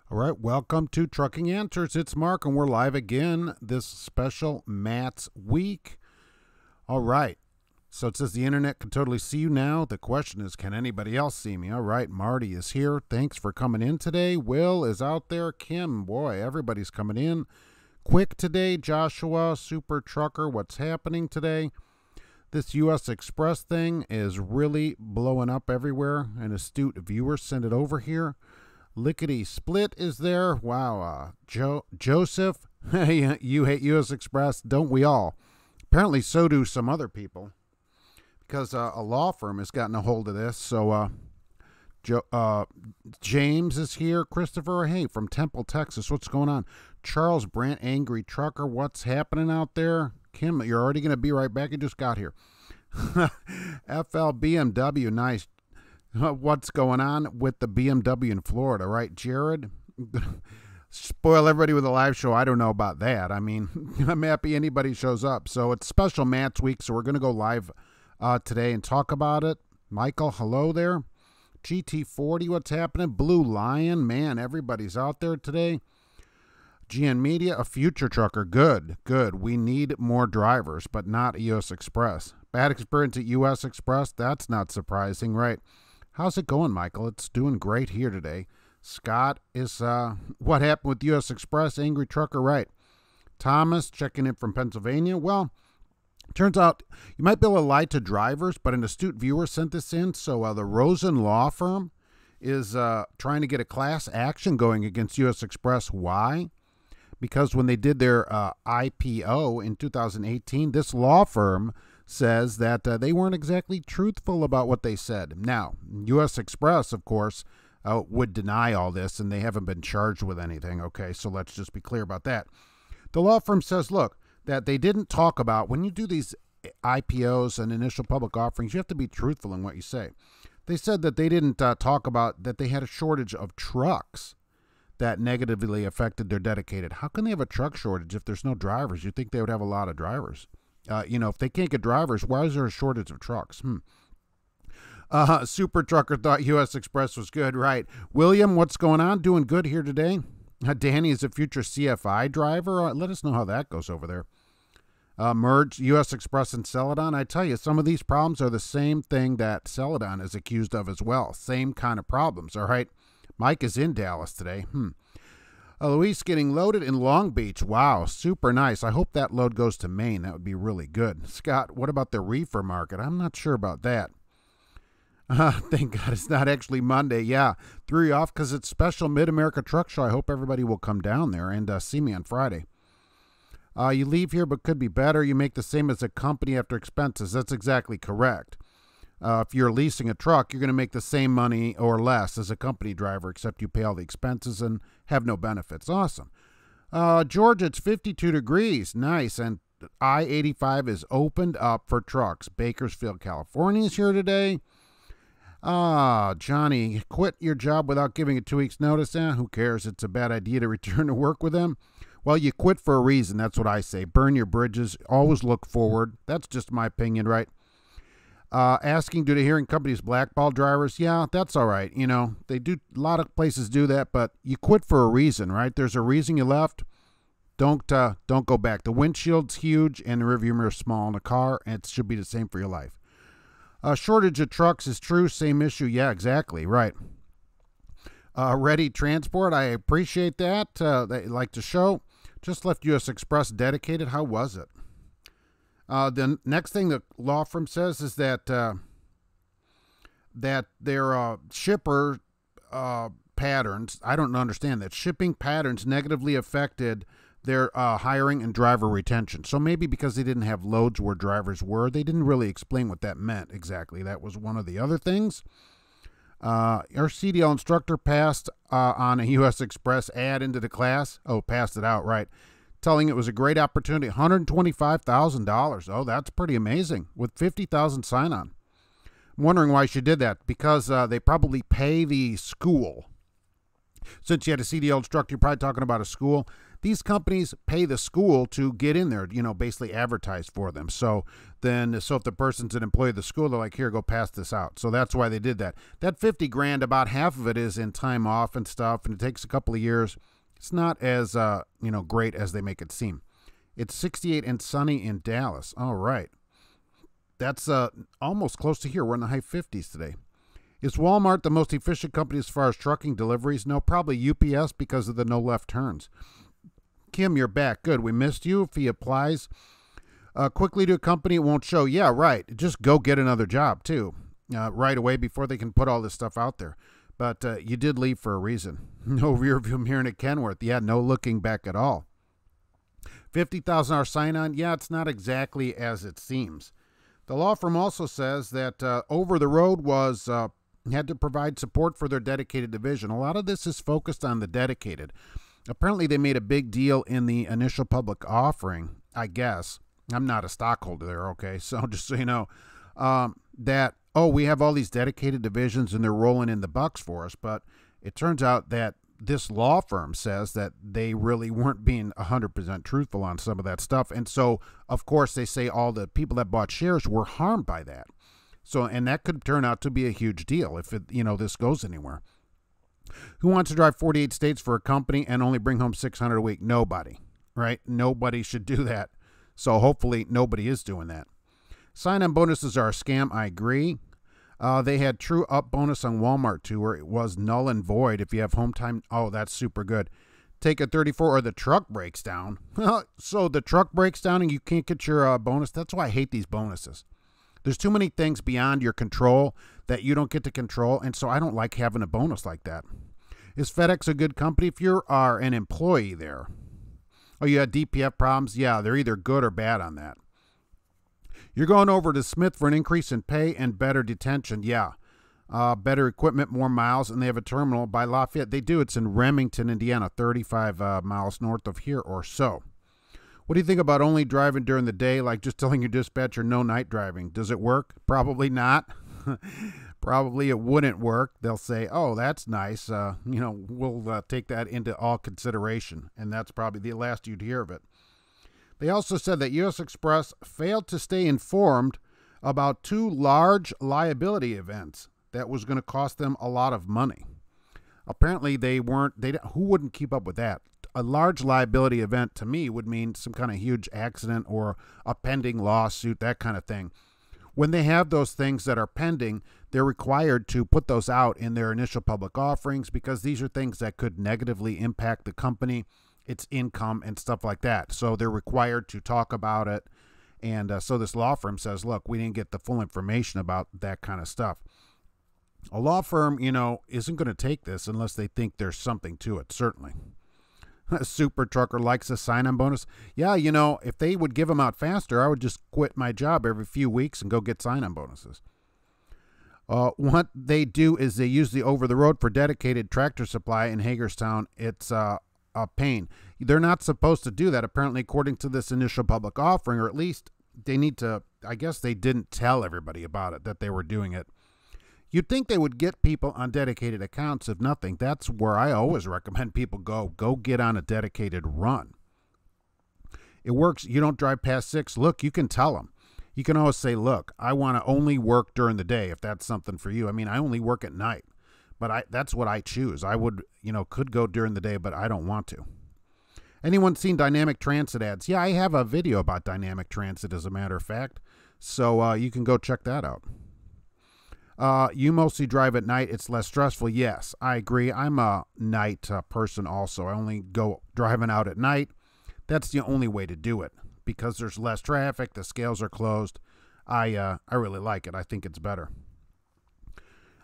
All right, welcome to Trucking Answers. It's Mark, and we're live again this special Matt's week. All right, so it says the internet can totally see you now. The question is, can anybody else see me? All right, Marty is here. Thanks for coming in today. Will is out there. Kim, boy, everybody's coming in quick today. Joshua, Super Trucker, what's happening today? This US Xpress thing is really blowing up everywhere. An astute viewer sent it over here. Lickety Split is there. Wow. Joseph, you hate US Xpress, don't we all? Apparently so do some other people, because a law firm has gotten a hold of this. So James is here. Christopher, hey, from Temple, Texas. What's going on? Charles Brandt, Angry Trucker. What's happening out there? Kim, you're already going to be right back. You just got here. FL BMW, nice. What's going on with the BMW in Florida, right? Jared, spoil everybody with a live show. I don't know about that. I mean, I'm happy anybody shows up. So it's special Matt's week, so we're going to go live today and talk about it. Michael, hello there. GT40, what's happening? Blue Lion, man, everybody's out there today. GN Media, a future trucker. Good, good. We need more drivers, but not US Xpress. Bad experience at US Xpress? That's not surprising, right? How's it going, Michael? It's doing great here today. Scott is, what happened with US Xpress? Angry Trucker, right. Thomas checking in from Pennsylvania. Well, turns out you might be able to lie to drivers, but an astute viewer sent this in. So the Rosen Law firm is trying to get a class action going against US Xpress. Why? Because when they did their IPO in 2018, this law firm says that they weren't exactly truthful about what they said. Now, US Xpress, of course, would deny all this, and they haven't been charged with anything, okay? So let's just be clear about that. The law firm says, look, that they didn't talk about, when you do these IPOs and initial public offerings, you have to be truthful in what you say. They said that they didn't talk about that they had a shortage of trucks that negatively affected their dedicated. How can they have a truck shortage if there's no drivers? You'd think they would have a lot of drivers. If they can't get drivers, why is there a shortage of trucks? Super Trucker thought US Xpress was good, right? William, what's going on? Doing good here today. Danny is a future CFI driver. Let us know how that goes over there. Merge US Xpress and Celadon. I tell you, some of these problems are the same thing that Celadon is accused of as well. Same kind of problems, all right? Mike is in Dallas today. Luis getting loaded in Long Beach. Wow, super nice. I hope that load goes to Maine. That would be really good. Scott, what about the reefer market? I'm not sure about that. Thank God it's not actually Monday. Yeah, threw you off because it's special Mid-America Truck Show. I hope everybody will come down there and see me on Friday. You leave here but could be better. You make the same as a company after expenses. That's exactly correct. If you're leasing a truck, you're going to make the same money or less as a company driver, except you pay all the expenses and have no benefits. Awesome. Georgia, it's 52 degrees. Nice. And I-85 is opened up for trucks. Bakersfield, California is here today. Johnny, quit your job without giving a 2 weeks notice. Who cares? It's a bad idea to return to work with them. Well, you quit for a reason. That's what I say. Burn your bridges. Always look forward. That's just my opinion, right? Asking, do the hearing companies blackball drivers? Yeah, that's all right. You know, they do, a lot of places do that, but you quit for a reason, right? There's a reason you left. Don't go back. The windshield's huge and the rearview mirror's small in a car, and it should be the same for your life. Shortage of trucks is true. Same issue. Yeah, exactly. Right. Ready Transport. I appreciate that. They like to show. Just left US Xpress dedicated. How was it? The next thing the law firm says is that their shipper patterns, I don't understand that, shipping patterns negatively affected their hiring and driver retention. So maybe because they didn't have loads where drivers were, they didn't really explain what that meant exactly. That was one of the other things. Our CDL instructor passed on a US Xpress ad into the class. Oh, passed it out, right. Telling it was a great opportunity. $125,000. Oh, that's pretty amazing with 50,000 sign-on. I'm wondering why she did that. Because they probably pay the school. Since you had a CDL instructor, you're probably talking about a school. these companies pay the school to get in there, basically advertise for them. So if the person's an employee of the school, they're like, here, go pass this out. So that's why they did that. That 50 grand, about half of it is in time off and stuff, and it takes a couple of years. It's not as, great as they make it seem. It's 68 and sunny in Dallas. All right. That's almost close to here. We're in the high 50s today. Is Walmart the most efficient company as far as trucking deliveries? No, probably UPS because of the no left turns. Kim, you're back. Good. We missed you. If he applies quickly to a company, it won't show. Yeah, right. Just go get another job, too, right away before they can put all this stuff out there. But you did leave for a reason. No rear view mirror at Kenworth. Yeah, no looking back at all. $50,000 sign-on. Yeah, it's not exactly as it seems. The law firm also says that Over the Road was had to provide support for their dedicated division. A lot of this is focused on the dedicated. Apparently, they made a big deal in the initial public offering, I guess. I'm not a stockholder there, okay? So just so you know, that, we have all these dedicated divisions and they're rolling in the bucks for us. But it turns out that this law firm says that they really weren't being 100% truthful on some of that stuff. And so, of course, they say all the people that bought shares were harmed by that. So, and that could turn out to be a huge deal if this goes anywhere. Who wants to drive 48 states for a company and only bring home $600 a week? Nobody, right? Nobody should do that. So hopefully nobody is doing that. Sign-on bonuses are a scam. I agree. They had true up bonus on Walmart too, where it was null and void if you have home time. Oh, that's super good. Take a 34 or the truck breaks down. So the truck breaks down and you can't get your bonus. That's why I hate these bonuses. There's too many things beyond your control that you don't get to control, and so I don't like having a bonus like that. Is FedEx a good company if you are an employee there? Oh, you had DPF problems? Yeah, they're either good or bad on that. You're going over to Smith for an increase in pay and better detention. Yeah, better equipment, more miles, and they have a terminal by Lafayette. They do. It's in Remington, Indiana, 35 miles north of here or so. What do you think about only driving during the day, like just telling your dispatcher no night driving? Does it work? Probably not. Probably it wouldn't work. They'll say, oh, that's nice. We'll take that into all consideration. And that's probably the last you'd hear of it. They also said that US Xpress failed to stay informed about 2 large liability events that was going to cost them a lot of money. Apparently who wouldn't keep up with that? A large liability event to me would mean some kind of huge accident or a pending lawsuit, that kind of thing. When they have those things that are pending, they're required to put those out in their initial public offerings because these are things that could negatively impact the company, its income, and stuff like that. So they're required to talk about it. And so this law firm says, look, we didn't get the full information about that kind of stuff. A law firm, isn't going to take this unless they think there's something to it, certainly. A super trucker likes a sign-on bonus. Yeah, if they would give them out faster, I would just quit my job every few weeks and go get sign-on bonuses. What they do is they use the over-the-road for dedicated tractor supply in Hagerstown. It's a pain. They're not supposed to do that, apparently, according to this initial public offering, or at least they need to, I guess they didn't tell everybody about it, that they were doing it. You'd think they would get people on dedicated accounts, if nothing. That's where I always recommend people go. Go get on a dedicated run. It works. You don't drive past 6. Look, you can tell them. You can always say, look, I want to only work during the day if that's something for you. I mean, I only work at night, but that's what I choose. I would, could go during the day, but I don't want to. Anyone seen dynamic transit ads? Yeah, I have a video about dynamic transit, as a matter of fact. So you can go check that out. You mostly drive at night. It's less stressful. Yes, I agree. I'm a night person also. I only go driving out at night. That's the only way to do it because there's less traffic. The scales are closed. I really like it. I think it's better.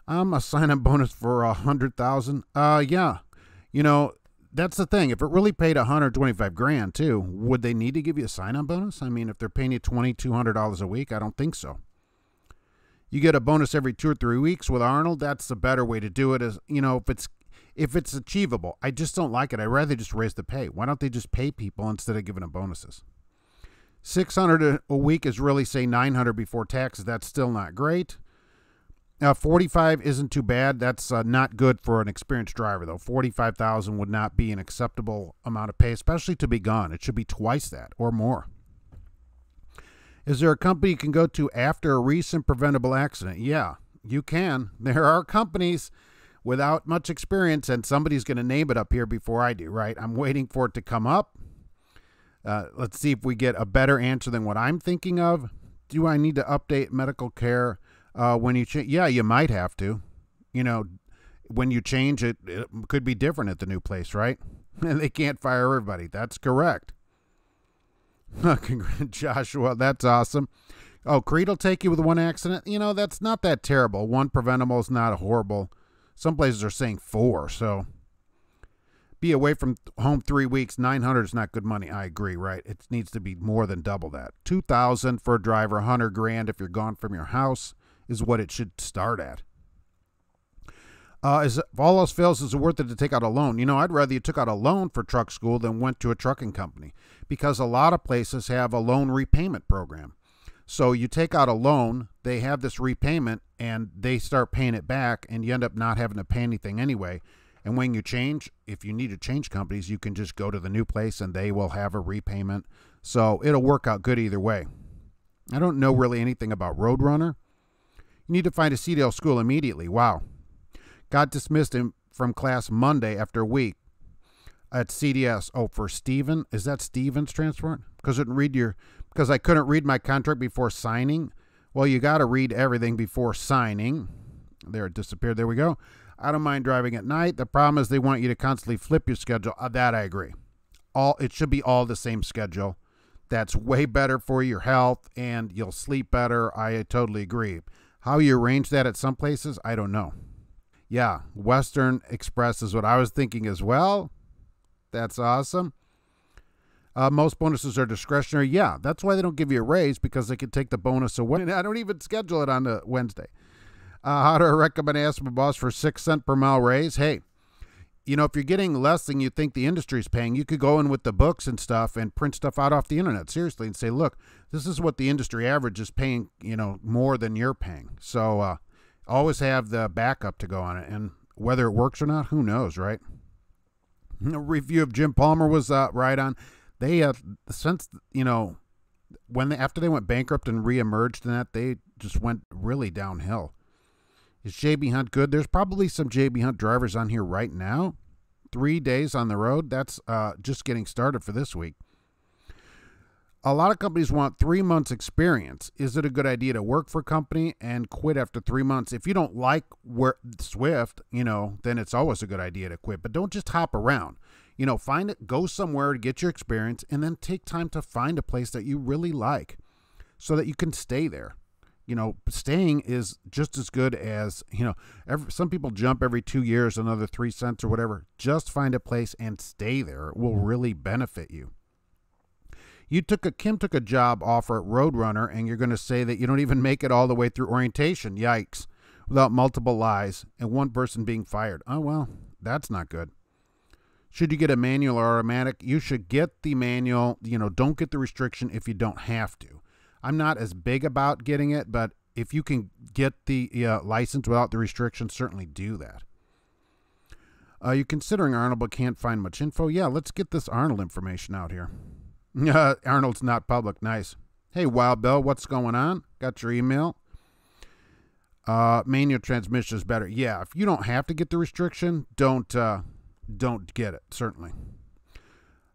A sign-up bonus for $100,000. Yeah, that's the thing. If it really paid $125,000 too, would they need to give you a sign-on bonus? I mean, if they're paying you $2,200 a week, I don't think so. You get a bonus every 2 or 3 weeks with Arnold. That's the better way to do it. Is if it's achievable. I just don't like it. I'd rather just raise the pay. Why don't they just pay people instead of giving them bonuses? $600 a week is really, say, $900 before taxes. That's still not great. $45 isn't too bad. That's not good for an experienced driver, though. $45,000 would not be an acceptable amount of pay, especially to be gone. It should be twice that or more. Is there a company you can go to after a recent preventable accident? Yeah, you can. There are companies without much experience, and somebody's going to name it up here before I do, right? I'm waiting for it to come up. Let's see if we get a better answer than what I'm thinking of. Do I need to update medical care when you change? Yeah, you might have to. You know, when you change it, it could be different at the new place, right? And they can't fire everybody. That's correct. Joshua, that's awesome. Oh, Creed will take you with one accident. You know, that's not that terrible. One preventable is not horrible. Some places are saying 4, so be away from home 3 weeks. $900 is not good money. I agree, right? It needs to be more than double that. $2,000 for a driver, $100,000 if you're gone from your house is what it should start at. If all else fails, is it worth it to take out a loan? You know, I'd rather you took out a loan for truck school than went to a trucking company, because a lot of places have a loan repayment program. So you take out a loan, they have this repayment, and they start paying it back, and you end up not having to pay anything anyway. And when you change, if you need to change companies, you can just go to the new place, and they will have a repayment. So it'll work out good either way. I don't know really anything about Roadrunner. You need to find a CDL school immediately. Wow. Got dismissed from class Monday after a week at CDS. Oh, for Steven? Is that Steven's transport? Because I couldn't read my contract before signing. Well, you got to read everything before signing. There, it disappeared. There we go. I don't mind driving at night. The problem is they want you to constantly flip your schedule. That I agree. It should be all the same schedule. That's way better for your health, and you'll sleep better. I totally agree. How you arrange that at some places, I don't know. Yeah, Western Xpress is what I was thinking as well. That's awesome. Most bonuses are discretionary. Yeah, that's why they don't give you a raise, because they can take the bonus away. I don't even schedule it on a Wednesday. How do I recommend asking my boss for 6 cents per mile raise? Hey, you know, if you're getting less than you think the industry's paying, you could go in with the books and stuff and print stuff out off the internet, seriously, and say, look, this is what the industry average is paying, you know, more than you're paying. So always have the backup to go on it. And whether it works or not, who knows, right? A review of Jim Palmer was right on. They, since, you know, after they went bankrupt and reemerged and that, they just went really downhill. Is JB Hunt good? There's probably some JB Hunt drivers on here right now. 3 days on the road. That's just getting started for this week. A lot of companies want 3 months experience. Is it a good idea to work for a company and quit after 3 months? If you don't like Swift, you know, then it's always a good idea to quit. But don't just hop around. You know, go somewhere to get your experience, and then take time to find a place that you really like so that you can stay there. You know, staying is just as good as, you know, some people jump every 2 years, another 3 cents or whatever. Just find a place and stay there. It will really benefit you. Kim took a job offer at Roadrunner, and you're going to say that you don't even make it all the way through orientation. Yikes. Without multiple lies and one person being fired. Oh, well, that's not good. Should you get a manual or automatic? You should get the manual. You know, don't get the restriction if you don't have to. I'm not as big about getting it, but if you can get the license without the restriction, certainly do that. You considering Arnold but can't find much info? Yeah, let's get this Arnold information out here. Arnold's not public. Nice. Hey, Wild Bill, what's going on? Got your email. Manual transmission is better. Yeah, if you don't have to get the restriction, don't get it, certainly.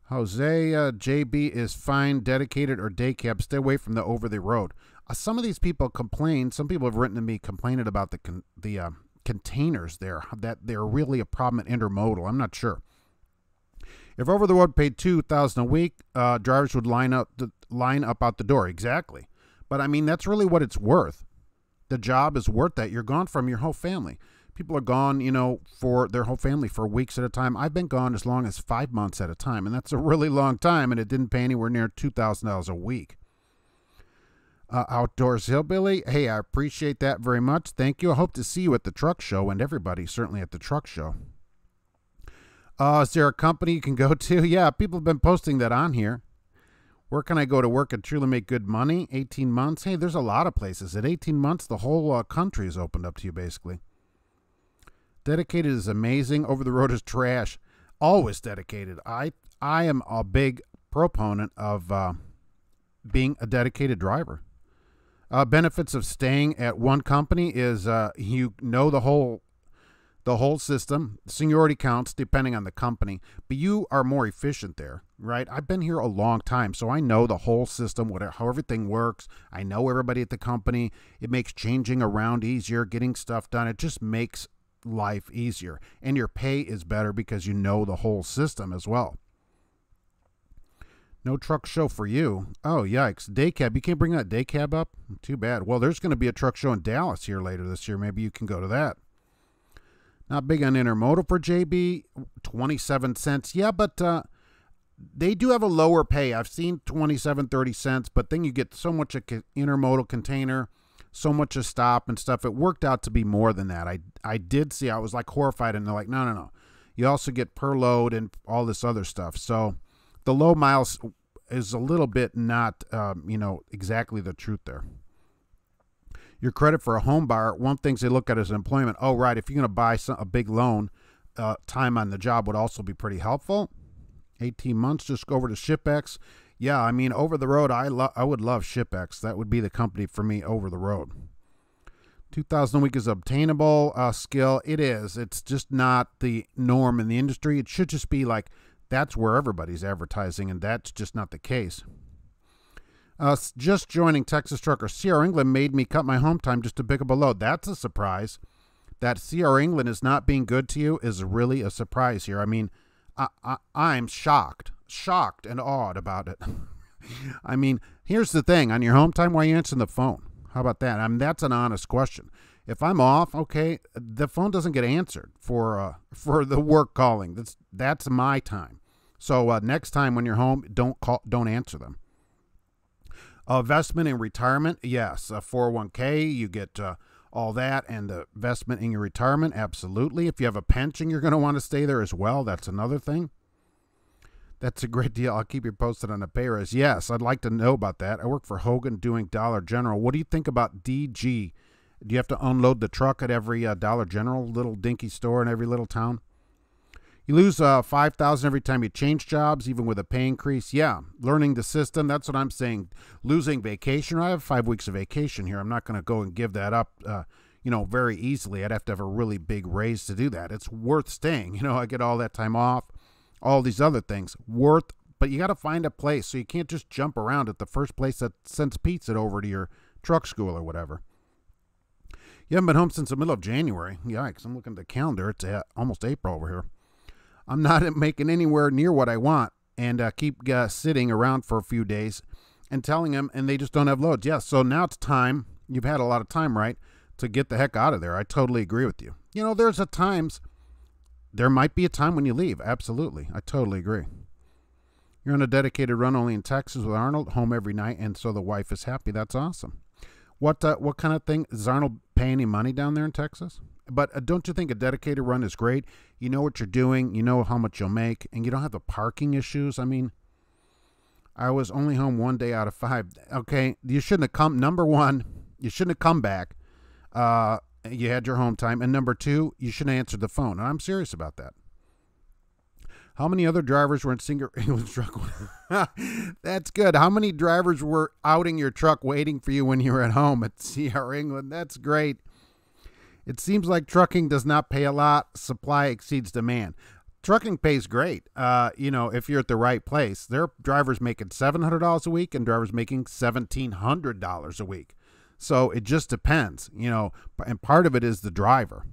Jose, JB is fine, dedicated, or day cab. Stay away from the over-the-road. Some of these people complain. Some people have written to me complaining about the containers there, that they're really a problem at intermodal. I'm not sure. If over-the-road paid $2,000 a week, drivers would line up out the door. Exactly. But, I mean, that's really what it's worth. The job is worth that. You're gone from your whole family. People are gone, you know, for their whole family for weeks at a time. I've been gone as long as 5 months at a time, and that's a really long time, and it didn't pay anywhere near $2,000 a week. Outdoors Hillbilly, hey, I appreciate that very much. Thank you. I hope to see you at the truck show, and everybody certainly at the truck show. Is there a company you can go to? Yeah, people have been posting that on here. Where can I go to work and truly make good money? 18 months. Hey, there's a lot of places. At 18 months, the whole country is opened up to you, basically. Dedicated is amazing. Over the road is trash. Always dedicated. I am a big proponent of being a dedicated driver. Benefits of staying at one company is you know the whole system. Seniority counts depending on the company, but you are more efficient there, right? I've been here a long time, so I know the whole system, how everything works. I know everybody at the company. It makes changing around easier, getting stuff done. It just makes life easier, and your pay is better because you know the whole system as well. No truck show for you. Oh, yikes. Day cab. You can't bring that day cab up? Too bad. Well, there's going to be a truck show in Dallas here later this year. Maybe you can go to that. Not big on intermodal for JB, 27 cents. Yeah, but they do have a lower pay. I've seen 27, 30 cents, but then you get so much a intermodal container, so much a stop and stuff. It worked out to be more than that. I did see, I was like horrified, and they're like, no. You also get per load and all this other stuff. So the low miles is a little bit not, exactly the truth there. Your credit for a home buyer, one thing they look at is employment. Oh, right, if you're going to buy a big loan, time on the job would also be pretty helpful. 18 months, just go over to ShipX. Yeah, I mean, over the road, I would love ShipX. That would be the company for me over the road. 2,000 a week is obtainable skill. It is. It's just not the norm in the industry. It should just be like that's where everybody's advertising, and that's just not the case. Just joining Texas Trucker. CR England made me cut my home time just to pick up a load. That's a surprise. That CR England is not being good to you is really a surprise here. I mean, I'm shocked and awed about it. I mean, here's the thing. On your home time, why are you answering the phone? How about that? I mean, that's an honest question. If I'm off, okay, the phone doesn't get answered for the work calling. That's my time. So next time when you're home, don't answer them. Investment in retirement, yes. 401k, you get all that, and the investment in your retirement, absolutely. If you have a pension, you're going to want to stay there as well. That's another thing. That's a great deal. I'll keep you posted on the pay raise. Yes, I'd like to know about that. I work for Hogan doing Dollar General. What do you think about DG? Do you have to unload the truck at every Dollar General, little dinky store in every little town? You lose $5,000 every time you change jobs, even with a pay increase. Yeah, learning the system. That's what I'm saying. Losing vacation. I have 5 weeks of vacation here. I'm not going to go and give that up, very easily. I'd have to have a really big raise to do that. It's worth staying. I get all that time off, all these other things. But you got to find a place. So you can't just jump around at the first place that sends pizza over to your truck school or whatever. You haven't been home since the middle of January. Yikes, I'm looking at the calendar. It's almost April over here. I'm not making anywhere near what I want, and keep sitting around for a few days and telling them, and they just don't have loads. Yeah, so now it's time. You've had a lot of time, right, to get the heck out of there. I totally agree with you. There might be a time when you leave. Absolutely. I totally agree. You're on a dedicated run only in Texas with Arnold, home every night, and so the wife is happy. That's awesome. What kind of thing? Does Arnold pay any money down there in Texas? But don't you think a dedicated run is great? You know what you're doing. You know how much you'll make, and you don't have the parking issues. I mean, I was only home 1 day out of 5. Okay, you shouldn't have come. Number one, you shouldn't have come back. You had your home time. And number two, you shouldn't have answered the phone. And I'm serious about that. How many other drivers were in Singer England's truck? That's good. How many drivers were outing your truck waiting for you when you were at home at CR England? That's great. It seems like trucking does not pay a lot. Supply exceeds demand. Trucking pays great. If you're at the right place. There are drivers making $700 a week and drivers making $1,700 a week. So it just depends, and part of it is the driver.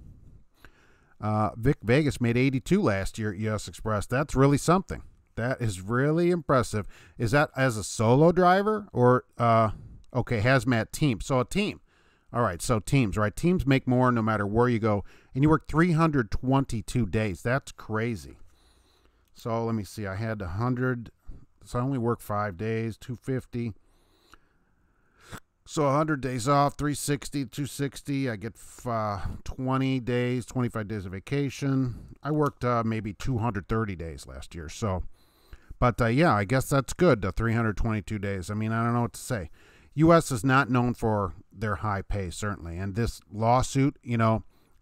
Vic Vegas made 82 last year at US Xpress. That's really something. That is really impressive. Is that as a solo driver or, hazmat team? So a team. All right, so teams, right? Teams make more no matter where you go. And you work 322 days. That's crazy. So let me see. I had 100. So I only work 5 days, 250. So 100 days off, 360, 260. I get 20 days, 25 days of vacation. I worked maybe 230 days last year. So, But yeah, I guess that's good, the 322 days. I mean, I don't know what to say. U.S. is not known for their high pay, certainly. And this lawsuit,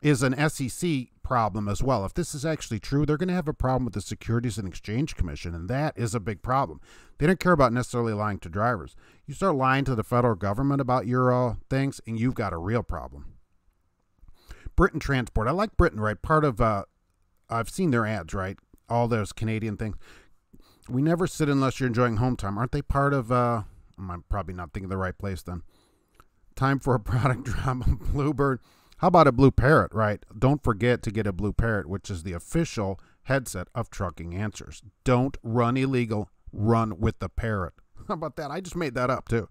is an SEC problem as well. If this is actually true, they're going to have a problem with the Securities and Exchange Commission, and that is a big problem. They don't care about necessarily lying to drivers. You start lying to the federal government about your things, and you've got a real problem. Britain Transport. I like Britain, right? Part of, I've seen their ads, right? All those Canadian things. We never sit unless you're enjoying home time. Aren't they part of, I'm probably not thinking of the right place then. Time for a product drop, Bluebird. How about a BlueParrott, right? Don't forget to get a BlueParrott, which is the official headset of Trucking Answers. Don't run illegal, run with the parrot. How about that? I just made that up, too.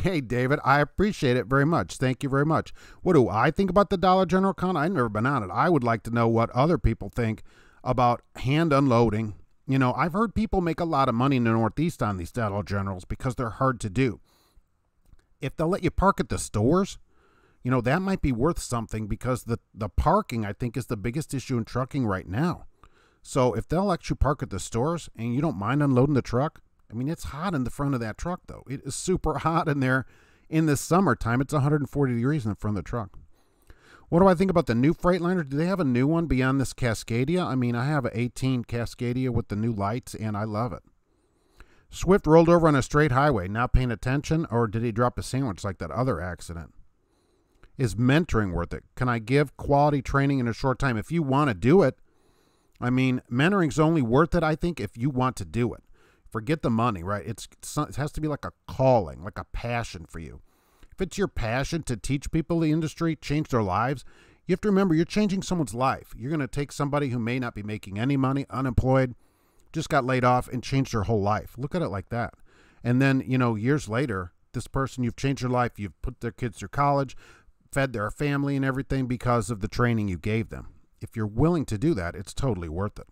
Hey, David, I appreciate it very much. Thank you very much. What do I think about the Dollar General account? I've never been on it. I would like to know what other people think about hand unloading. I've heard people make a lot of money in the Northeast on these Dollar Generals because they're hard to do. If they'll let you park at the stores, that might be worth something, because the parking, I think, is the biggest issue in trucking right now. So if they'll let you park at the stores and you don't mind unloading the truck, I mean, it's hot in the front of that truck, though. It is super hot in there in the summertime. It's 140 degrees in the front of the truck. What do I think about the new Freightliner? Do they have a new one beyond this Cascadia? I mean, I have an 18 Cascadia with the new lights, and I love it. Swift rolled over on a straight highway. Not paying attention, or did he drop a sandwich like that other accident? Is mentoring worth it? Can I give quality training in a short time? If you want to do it, I mean, mentoring's only worth it, I think, if you want to do it. Forget the money, right? It has to be like a calling, like a passion for you. If it's your passion to teach people the industry, change their lives, you have to remember you're changing someone's life. You're going to take somebody who may not be making any money, unemployed, just got laid off, and change their whole life. Look at it like that. And then, years later, this person, you've changed their life. You've put their kids through college, fed their family and everything because of the training you gave them. If you're willing to do that, it's totally worth it.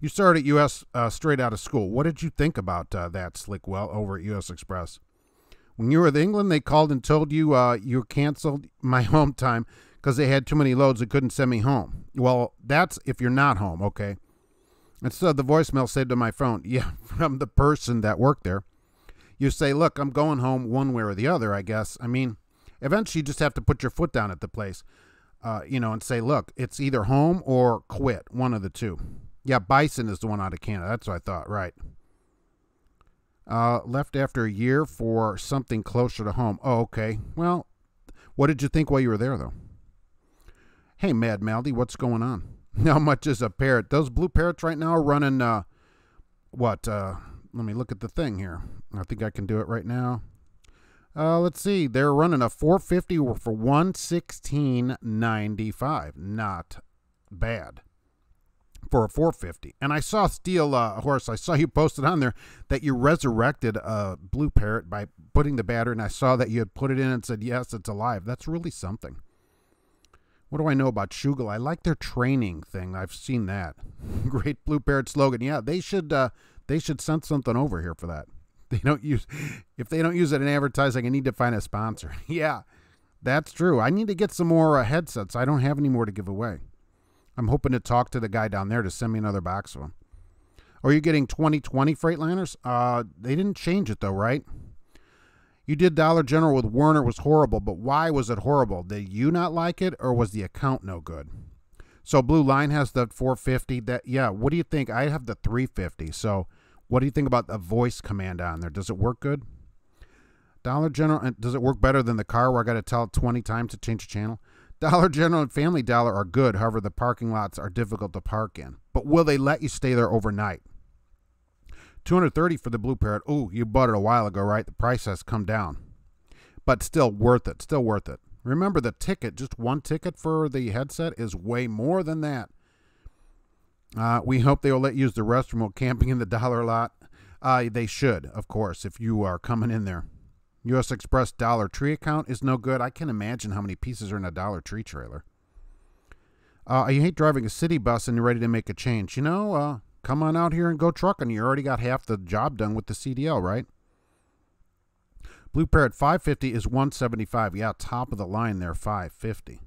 You started at US straight out of school. What did you think about that, Slickwell, over at US Xpress? When you were with England, they called and told you you canceled my home time because they had too many loads and couldn't send me home. Well, that's if you're not home, okay? Instead, the voicemail said to my phone, yeah, from the person that worked there. You say, look, I'm going home one way or the other, I guess. I mean, eventually you just have to put your foot down at the place, and say, look, it's either home or quit, one of the two. Yeah, Bison is the one out of Canada. That's what I thought, right. Left after a year for something closer to home. Oh, okay. Well, what did you think while you were there, though? Hey, Mad Maldy, what's going on? How much is a parrot? Those BlueParrotts right now are running, what? Let me look at the thing here. I think I can do it right now. Let's see. They're running a 450 for $116.95. Not bad for a 450. And I saw Steel Horse. I saw you posted on there that you resurrected a BlueParrott by putting the battery, and I saw that you had put it in and said, yes, it's alive. That's really something. What do I know about Schugel? I like their training thing. I've seen that. Great BlueParrott slogan. Yeah, they should send something over here for that. If they don't use it in advertising, I need to find a sponsor. Yeah, that's true. I need to get some more headsets. I don't have any more to give away. I'm hoping to talk to the guy down there to send me another box of them. Are you getting 2020 Freightliners? They didn't change it, though, right? You did Dollar General with Werner. It was horrible, but why was it horrible? Did you not like it, or was the account no good? So Blue Line has the 450. Yeah, what do you think? I have the 350. So what do you think about the voice command on there? Does it work good? Dollar General, does it work better than the car where I got to tell it 20 times to change the channel? Dollar General and Family Dollar are good. However, the parking lots are difficult to park in. But will they let you stay there overnight? $230 for the BlueParrott. Oh, you bought it a while ago, right? The price has come down. But still worth it. Still worth it. Remember, the ticket, just one ticket for the headset is way more than that. We hope they will let you use the restroom while camping in the dollar lot. They should, of course, if you are coming in there. US Xpress Dollar Tree account is no good. I can't imagine how many pieces are in a Dollar Tree trailer. You hate driving a city bus and you're ready to make a change. Come on out here and go trucking. You already got half the job done with the CDL, right? BlueParrott 550 is $175. Yeah, top of the line there, $550.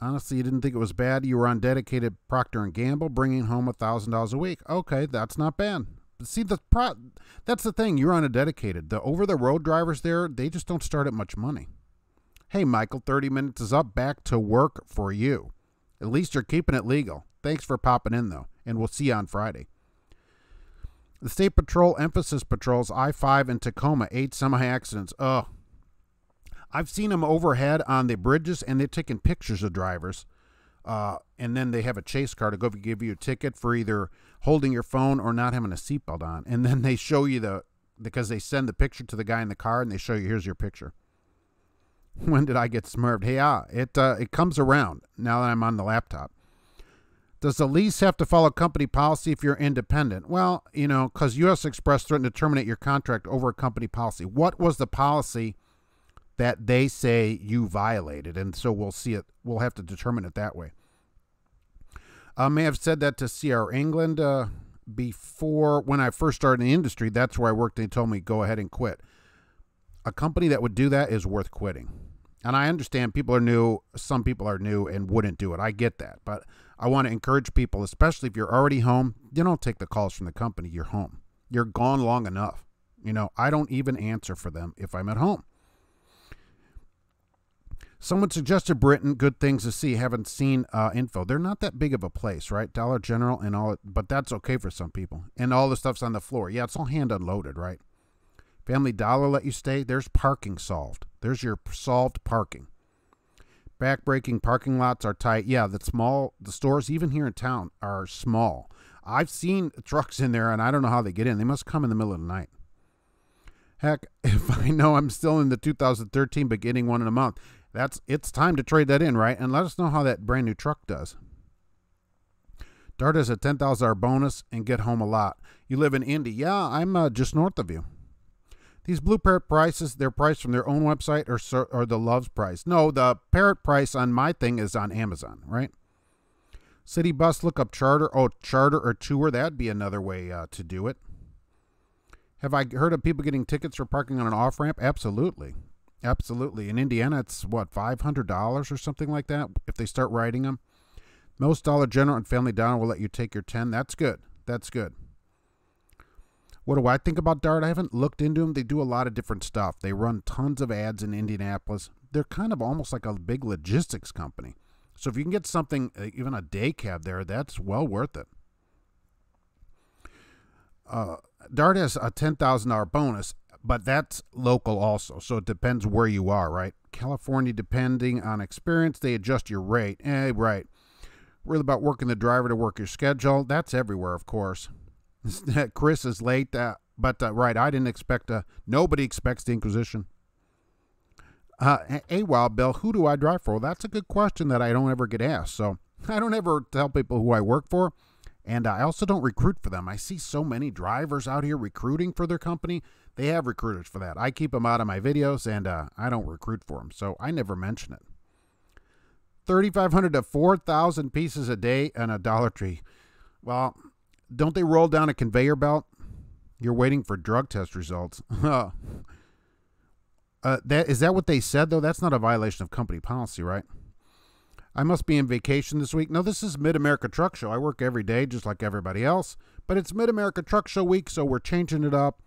Honestly, you didn't think it was bad. You were on dedicated Procter & Gamble, bringing home $1,000 a week. Okay, that's not bad. But see, that's the thing. You're on a dedicated. The over-the-road drivers there, they just don't start at much money. Hey, Michael, 30 minutes is up. Back to work for you. At least you're keeping it legal. Thanks for popping in, though, and we'll see you on Friday. The State Patrol emphasis patrols I-5 in Tacoma, 8 semi-accidents. Ugh. I've seen them overhead on the bridges, and they're taking pictures of drivers. And then they have a chase car to go give you a ticket for either holding your phone or not having a seatbelt on. And then they show you because they send the picture to the guy in the car, and they show you, here's your picture. When did I get smurfed? Hey, it comes around now that I'm on the laptop. Does the lease have to follow company policy if you're independent? Well, because US Xpress threatened to terminate your contract over a company policy. What was the policy that they say you violated? And so we'll see it. We'll have to determine it that way. I may have said that to CR England before, when I first started in the industry. That's where I worked. They told me, go ahead and quit. A company that would do that is worth quitting. And I understand people are new. Some people are new and wouldn't do it. I get that. But I want to encourage people, especially if you're already home, you don't take the calls from the company. You're home. You're gone long enough. I don't even answer for them if I'm at home. Someone suggested Britain, good things to see. Haven't seen info. They're not that big of a place, right? Dollar General and all, but that's okay for some people. And all the stuff's on the floor. Yeah, it's all hand unloaded, right? Family Dollar let you stay. There's parking solved. There's your solved parking. Backbreaking parking lots are tight. Yeah, the stores, even here in town, are small. I've seen trucks in there, and I don't know how they get in. They must come in the middle of the night. Heck, if I know I'm still in the 2013 but getting one in a month, it's time to trade that in, right? And let us know how that brand new truck does. Dart has a $10,000 bonus and get home a lot. You live in Indy. Yeah, I'm just north of you. These BlueParrott prices, they're priced from their own website or the Love's price. No, the Parrott price on my thing is on Amazon, right? City bus, look up charter. Oh, charter or tour, that'd be another way to do it. Have I heard of people getting tickets for parking on an off-ramp? Absolutely. Absolutely. In Indiana, it's what, $500 or something like that if they start writing them. Most Dollar General and Family Dollar will let you take your 10. That's good. That's good. What do I think about Dart? I haven't looked into them. They do a lot of different stuff. They run tons of ads in Indianapolis. They're kind of almost like a big logistics company. So if you can get something, even a day cab there, that's well worth it. Dart has a $10,000 bonus, but that's local also. So it depends where you are, right? California, depending on experience, they adjust your rate. Right. Really about working the driver to work your schedule. That's everywhere, of course. Chris is late, but right, I didn't expect, nobody expects the Inquisition. Hey, Wild Bill, who do I drive for? Well, that's a good question that I don't ever get asked. So I don't ever tell people who I work for, and I also don't recruit for them. I see so many drivers out here recruiting for their company. They have recruiters for that. I keep them out of my videos, and I don't recruit for them, so I never mention it. 3,500 to 4,000 pieces a day in a Dollar Tree. Well, don't they roll down a conveyor belt? You're waiting for drug test results. Is that what they said, though? That's not a violation of company policy, right? I must be in vacation this week. No, this is Mid-America Truck Show. I work every day just like everybody else, but it's Mid-America Truck Show week, so we're changing it up,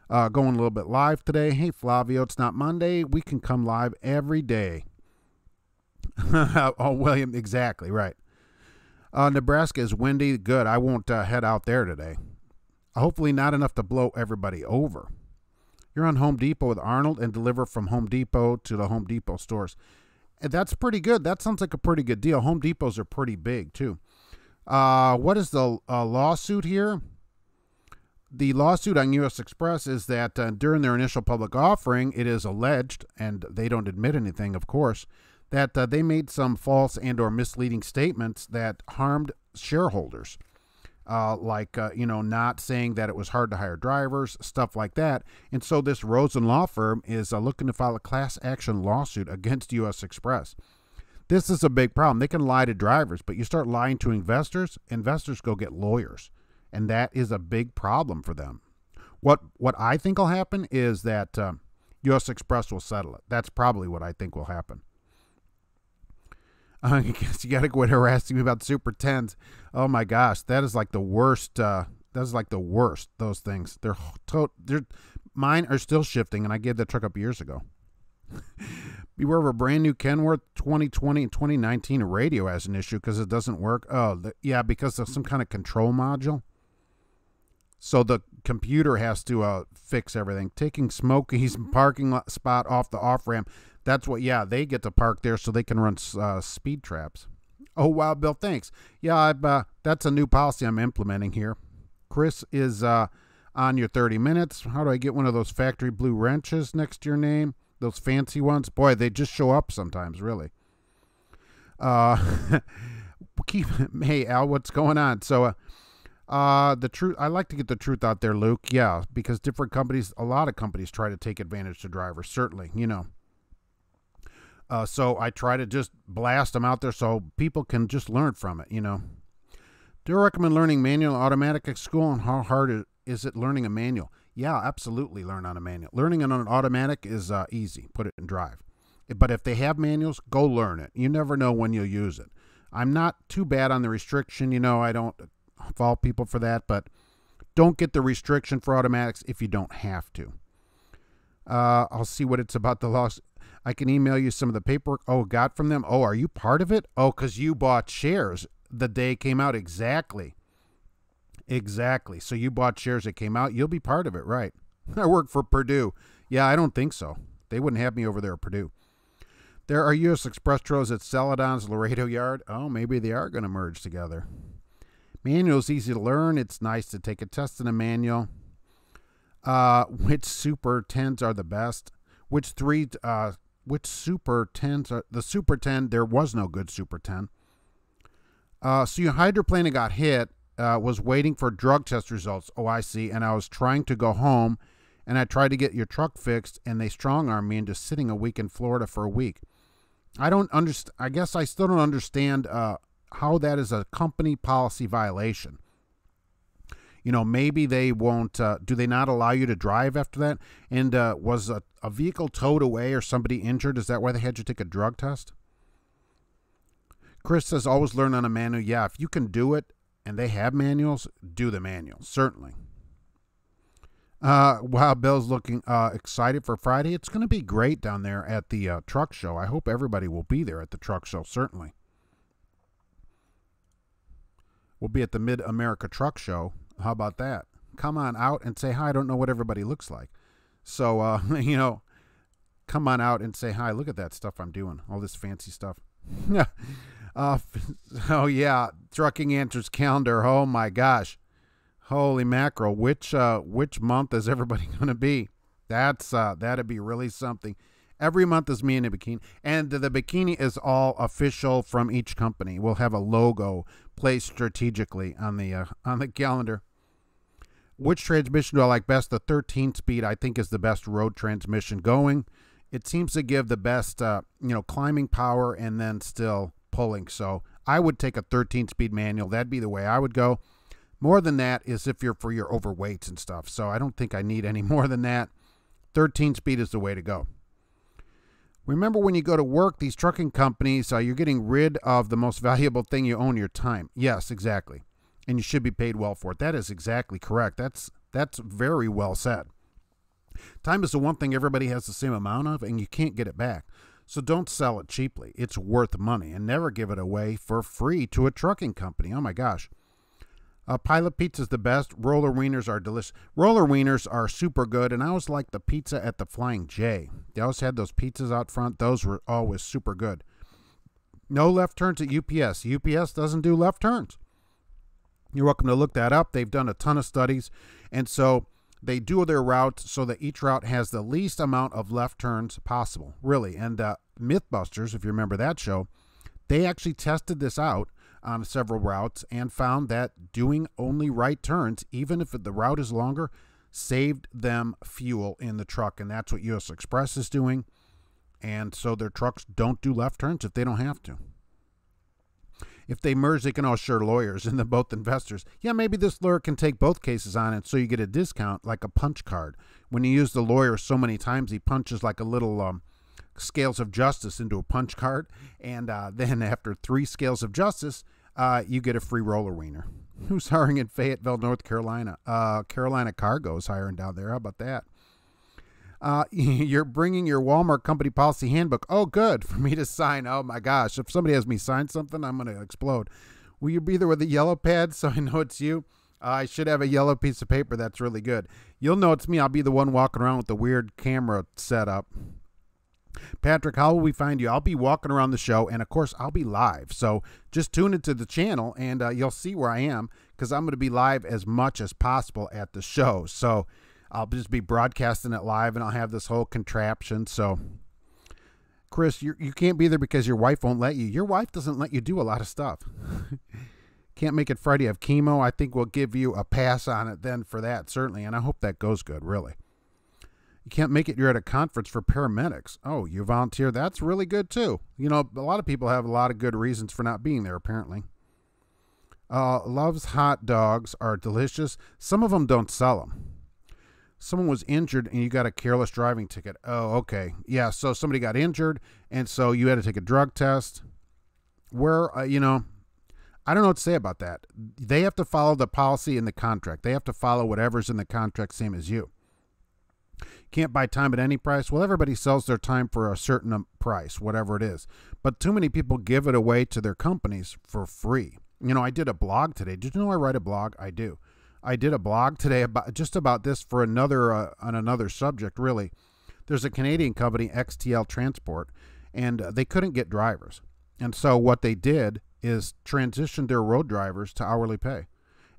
going a little bit live today. Hey, Flavio, it's not Monday. We can come live every day. Oh, William, exactly, right. Nebraska is windy. Good. I won't head out there today. Hopefully not enough to blow everybody over. You're on Home Depot with Arnold and deliver from Home Depot to the Home Depot stores. And that's pretty good. That sounds like a pretty good deal. Home Depots are pretty big, too. What is the lawsuit here? The lawsuit on US Xpress is that during their initial public offering, it is alleged, and they don't admit anything, of course, that they made some false and or misleading statements that harmed shareholders, not saying that it was hard to hire drivers, stuff like that. And so this Rosen Law firm is looking to file a class action lawsuit against US Xpress. This is a big problem. They can lie to drivers, but you start lying to investors, investors go get lawyers, and that is a big problem for them. What I think will happen is that US Xpress will settle it. That's probably what I think will happen. I guess you got to quit harassing me about Super 10s. Oh my gosh, that is like the worst. That is like the worst. Those things. They're mine are still shifting, and I gave that truck up years ago. Beware of a brand new Kenworth 2020 and 2019 radio has an issue because it doesn't work. Oh, yeah, because of some kind of control module. So the computer has to fix everything. Taking Smokey's parking spot off the off-ramp. That's what, yeah, they get to park there so they can run speed traps. Oh, wow, Bill, thanks. Yeah, that's a new policy I'm implementing here. Chris is on your 30 minutes. How do I get one of those factory blue wrenches next to your name? Those fancy ones? Boy, they just show up sometimes, really. Hey, Al, what's going on? So, the truth, I like to get the truth out there, Luke. Yeah, because different companies, a lot of companies try to take advantage of drivers, certainly, you know. So I try to just blast them out there so people can just learn from it, you know. Do you recommend learning manual and automatic at school, and how hard is it learning a manual? Yeah, absolutely learn on a manual. Learning on an automatic is easy. Put it in drive. But if they have manuals, go learn it. You never know when you'll use it. I'm not too bad on the restriction. You know, I don't fault people for that, but don't get the restriction for automatics if you don't have to. I'll see what it's about the loss. I can email you some of the paperwork. Oh, got from them. Oh, are you part of it? Oh, because you bought shares the day it came out. Exactly. Exactly. So you bought shares that came out. You'll be part of it, right? I work for Purdue. Yeah, I don't think so. They wouldn't have me over there at Purdue. There are US Xpress trailers at Celadon's Laredo Yard. Oh, maybe they are going to merge together. Manual's easy to learn. It's nice to take a test in a manual. Which Super 10s are the best? Which Super 10s are the Super 10? There was no good Super 10. So your hydroplane got hit. Was waiting for drug test results. Oh, I see. And I was trying to go home, and I tried to get your truck fixed, and they strong-armed me into sitting a week in Florida for a week. I don't understand. I guess I still don't understand how that is a company policy violation. You know, maybe they won't. Do they not allow you to drive after that? And was a vehicle towed away or somebody injured? Is that why they had you take a drug test? Chris says always learn on a manual. Yeah, if you can do it, and they have manuals, do the manuals, certainly. Wow, Bill's looking excited for Friday. It's going to be great down there at the truck show. I hope everybody will be there at the truck show, certainly. We'll be at the Mid-America Truck Show. How about that? Come on out and say hi. I don't know what everybody looks like. So, you know, come on out and say hi. Look at that stuff I'm doing, all this fancy stuff. Oh yeah, Trucking Answers calendar. Oh my gosh, holy mackerel! Which month is everybody going to be? That'd be really something. Every month is me in a bikini, and the bikini is all official from each company. We'll have a logo placed strategically on the calendar. Which transmission do I like best? The 13-speed I think is the best road transmission going. It seems to give the best climbing power and then still pulling. So I would take a 13-speed manual. That'd be the way I would go. More than that is if you're for your overweights and stuff. So I don't think I need any more than that. 13-speed is the way to go. Remember, when you go to work, these trucking companies, you're getting rid of the most valuable thing you own, your time. Yes, exactly. And you should be paid well for it. That is exactly correct. That's very well said. Time is the one thing everybody has the same amount of, and you can't get it back. So don't sell it cheaply. It's worth money, and never give it away for free to a trucking company. Oh my gosh. Pilot pizza is the best. Roller wieners are delicious. Roller wieners are super good, and I always like the pizza at the Flying J. They always had those pizzas out front. Those were always super good. No left turns at UPS. UPS doesn't do left turns. You're welcome to look that up. They've done a ton of studies, and so they do their routes so that each route has the least amount of left turns possible, really. And Mythbusters, if you remember that show, they actually tested this out on several routes and found that doing only right turns, even if the route is longer, saved them fuel in the truck. And that's what US Xpress is doing. And so their trucks don't do left turns if they don't have to. If they merge, they can all share lawyers and then both investors. Yeah, maybe this lawyer can take both cases on it, so you get a discount like a punch card. When you use the lawyer so many times, he punches like a little scales of justice into a punch card, and then after 3 scales of justice, you get a free roller wiener. Who's hiring in Fayetteville, North Carolina? Carolina Cargo is hiring down there. How about that? You're bringing your Walmart company policy handbook. Oh, good, for me to sign. Oh, my gosh. If somebody has me sign something, I'm going to explode. Will you be there with a yellow pad so I know it's you? I should have a yellow piece of paper. That's really good. You'll know it's me. I'll be the one walking around with the weird camera setup. Patrick, how will we find you? I'll be walking around the show, and, of course, I'll be live. So just tune into the channel, and you'll see where I am, because I'm going to be live as much as possible at the show. So I'll just be broadcasting it live, and I'll have this whole contraption. So, Chris, you can't be there because your wife won't let you. Your wife doesn't let you do a lot of stuff. Can't make it Friday. Have chemo. I think we'll give you a pass on it then for that, certainly, and I hope that goes good, really. You can't make it. You're at a conference for paramedics. Oh, you volunteer. That's really good, too. You know, a lot of people have a lot of good reasons for not being there, apparently. Love's hot dogs are delicious. Some of them don't sell them. Someone was injured, and you got a careless driving ticket. Oh, okay. Yeah, so somebody got injured, and so you had to take a drug test. Where, you know, I don't know what to say about that. They have to follow the policy in the contract. They have to follow whatever's in the contract, same as you. Can't buy time at any price. Well, everybody sells their time for a certain price, whatever it is. But too many people give it away to their companies for free. You know, I did a blog today. Did you know I write a blog? I do. I did a blog today about this for another on another subject, really. There's a Canadian company, XTL Transport, and they couldn't get drivers. And so what they did is transition their road drivers to hourly pay.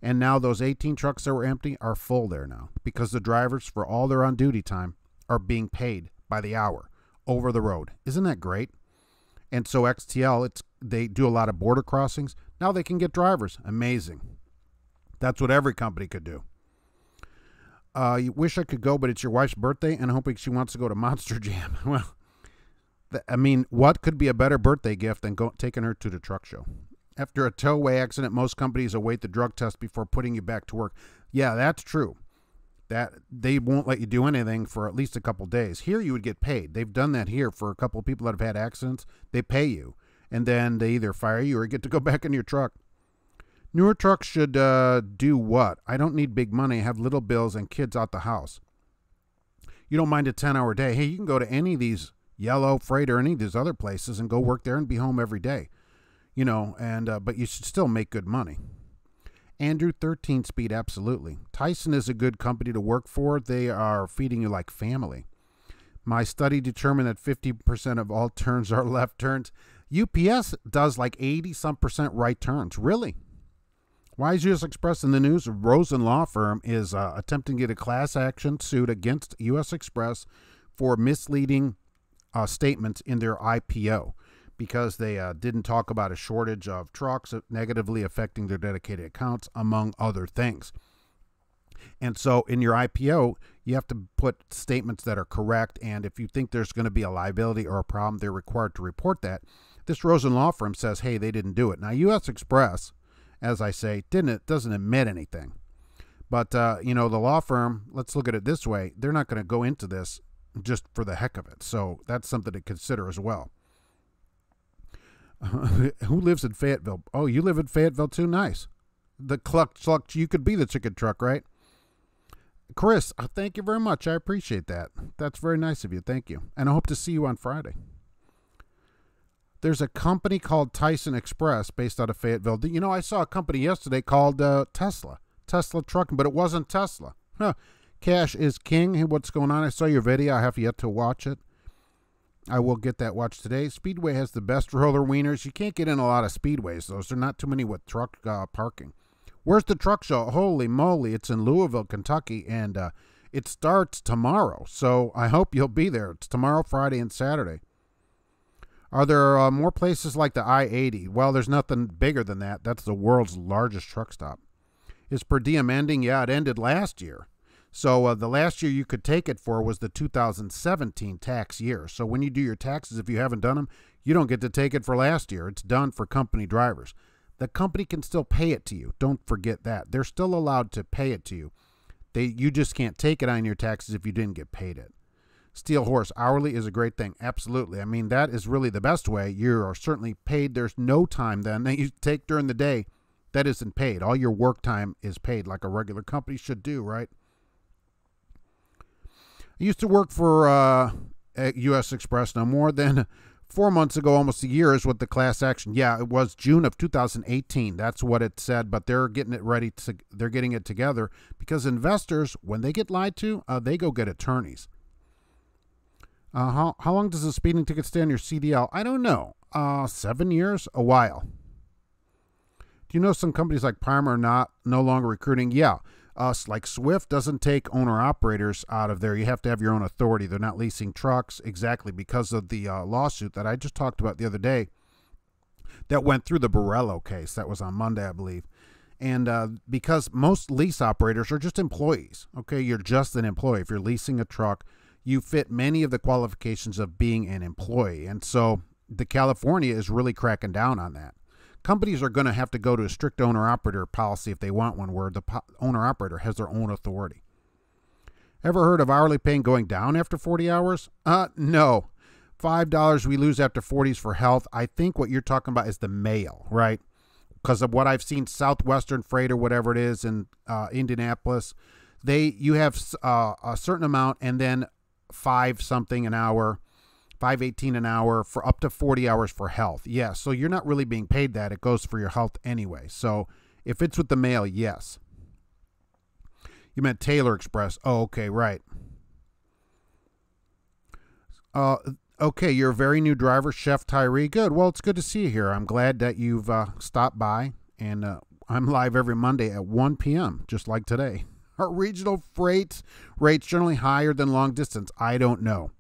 And now those 18 trucks that were empty are full there now because the drivers, for all their on-duty time, are being paid by the hour over the road. Isn't that great? And so XTL, they do a lot of border crossings. Now they can get drivers. Amazing. That's what every company could do. You wish I could go, but it's your wife's birthday, and hoping she wants to go to Monster Jam. Well, I mean, what could be a better birthday gift than taking her to the truck show? After a towaway accident, most companies await the drug test before putting you back to work. Yeah, that's true. That they won't let you do anything for at least a couple days. Here you would get paid. They've done that here for a couple of people that have had accidents. They pay you, and then they either fire you or you get to go back in your truck. Newer trucks should do what? I don't need big money. I have little bills and kids out the house. You don't mind a 10-hour day. Hey, you can go to any of these Yellow, Freight, or any of these other places and go work there and be home every day. You know, and but you should still make good money. Andrew, 13-speed, absolutely. Tyson is a good company to work for. They are feeding you like family. My study determined that 50% of all turns are left turns. UPS does like 80-some% right turns. Really? Why is US Xpress in the news? Rosen Law firm is attempting to get a class action suit against US Xpress for misleading statements in their IPO, because they didn't talk about a shortage of trucks negatively affecting their dedicated accounts, among other things. And so in your IPO, you have to put statements that are correct, and if you think there's going to be a liability or a problem, they're required to report that. This Rosen Law firm says, hey, they didn't do it. Now, US Xpress, as I say, doesn't admit anything. But, you know, the law firm, let's look at it this way, they're not going to go into this just for the heck of it. So that's something to consider as well. Who lives in Fayetteville? Oh, you live in Fayetteville too? Nice. The cluck, you could be the chicken truck, right? Chris, thank you very much. I appreciate that. That's very nice of you. Thank you. And I hope to see you on Friday. There's a company called Tyson Express based out of Fayetteville. You know, I saw a company yesterday called Tesla Trucking, but it wasn't Tesla. Huh. Cash is king. Hey, what's going on? I saw your video. I have yet to watch it. I will get that watch today. Speedway has the best roller wieners. You can't get in a lot of speedways, though. There are not too many with truck parking. Where's the truck show? Holy moly, it's in Louisville, Kentucky, and it starts tomorrow. So I hope you'll be there. It's tomorrow, Friday, and Saturday. Are there more places like the I-80? Well, there's nothing bigger than that. That's the world's largest truck stop. Is per diem ending? Yeah, it ended last year. So the last year you could take it for was the 2017 tax year. So when you do your taxes, if you haven't done them, you don't get to take it for last year. It's done for company drivers. The company can still pay it to you. Don't forget that. They're still allowed to pay it to you. You just can't take it on your taxes if you didn't get paid it. Steel horse, hourly is a great thing. Absolutely. I mean, that is really the best way. You are certainly paid. There's no time then that you take during the day that isn't paid. All your work time is paid like a regular company should do, right? I used to work for at US Xpress. No more than 4 months ago, almost a year, is what the class action. Yeah, it was June of 2018. That's what it said, but they're getting it ready to. They're getting it together because investors, when they get lied to, they go get attorneys. How long does a speeding ticket stay on your CDL? I don't know. 7 years, a while. Do you know some companies like Prime are no longer recruiting? Yeah. Like Swift doesn't take owner-operators out of there. You have to have your own authority. They're not leasing trucks exactly because of the lawsuit that I just talked about the other day that went through the Borello case. That was on Monday, I believe. And because most lease operators are just employees, okay? You're just an employee. If you're leasing a truck, you fit many of the qualifications of being an employee. And so the California is really cracking down on that. Companies are going to have to go to a strict owner-operator policy if they want one, where the owner-operator has their own authority. Ever heard of hourly pay going down after 40 hours? No. $5 we lose after 40s for health. I think what you're talking about is the mail, right? Because of what I've seen, Southwestern Freight or whatever it is in Indianapolis, you have a certain amount and then $5-something an hour, $5.18 an hour for up to 40 hours for health. Yeah, so you're not really being paid that. It goes for your health anyway. So if it's with the mail, yes. You meant Taylor Express. Oh, okay, right. Okay, you're a very new driver, Chef Tyree. Good. Well, it's good to see you here. I'm glad that you've stopped by, and I'm live every Monday at 1 p.m., just like today. Are regional freight rates generally higher than long distance? I don't know.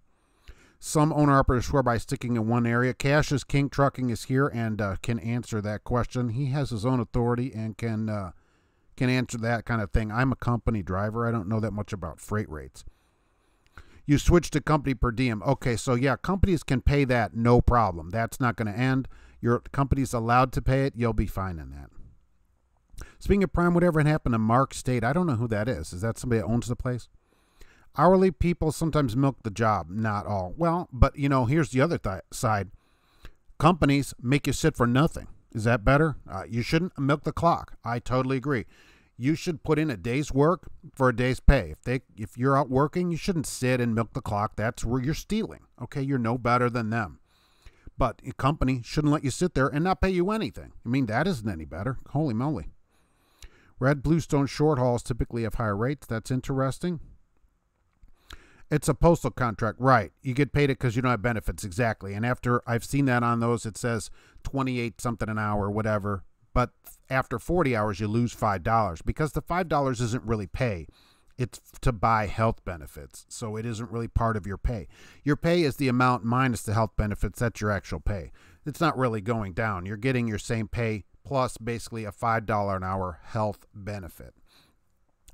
Some owner-operators swear by sticking in one area. Cash is King Trucking is here and can answer that question. He has his own authority and can answer that kind of thing. I'm a company driver. I don't know that much about freight rates. You switch to company per diem. Okay, so yeah, companies can pay that, no problem. That's not going to end. Your company's allowed to pay it. You'll be fine in that. Speaking of Prime, whatever happened to Mark State, I don't know who that is. Is that somebody that owns the place? Hourly people sometimes milk the job. Not all. Well, but, here's the other side. Companies make you sit for nothing. Is that better? You shouldn't milk the clock. I totally agree. You should put in a day's work for a day's pay. If you're out working, you shouldn't sit and milk the clock. That's where you're stealing. Okay, you're no better than them. But a company shouldn't let you sit there and not pay you anything. I mean, that isn't any better. Holy moly. Red Bluestone short hauls typically have higher rates. That's interesting. It's a postal contract. Right. You get paid it because you don't have benefits. Exactly. And after I've seen that on those, it says 28 something an hour or whatever. But after 40 hours, you lose $5 because the $5 isn't really pay. It's to buy health benefits. So it isn't really part of your pay. Your pay is the amount minus the health benefits. That's your actual pay. It's not really going down. You're getting your same pay plus basically a $5 an hour health benefit.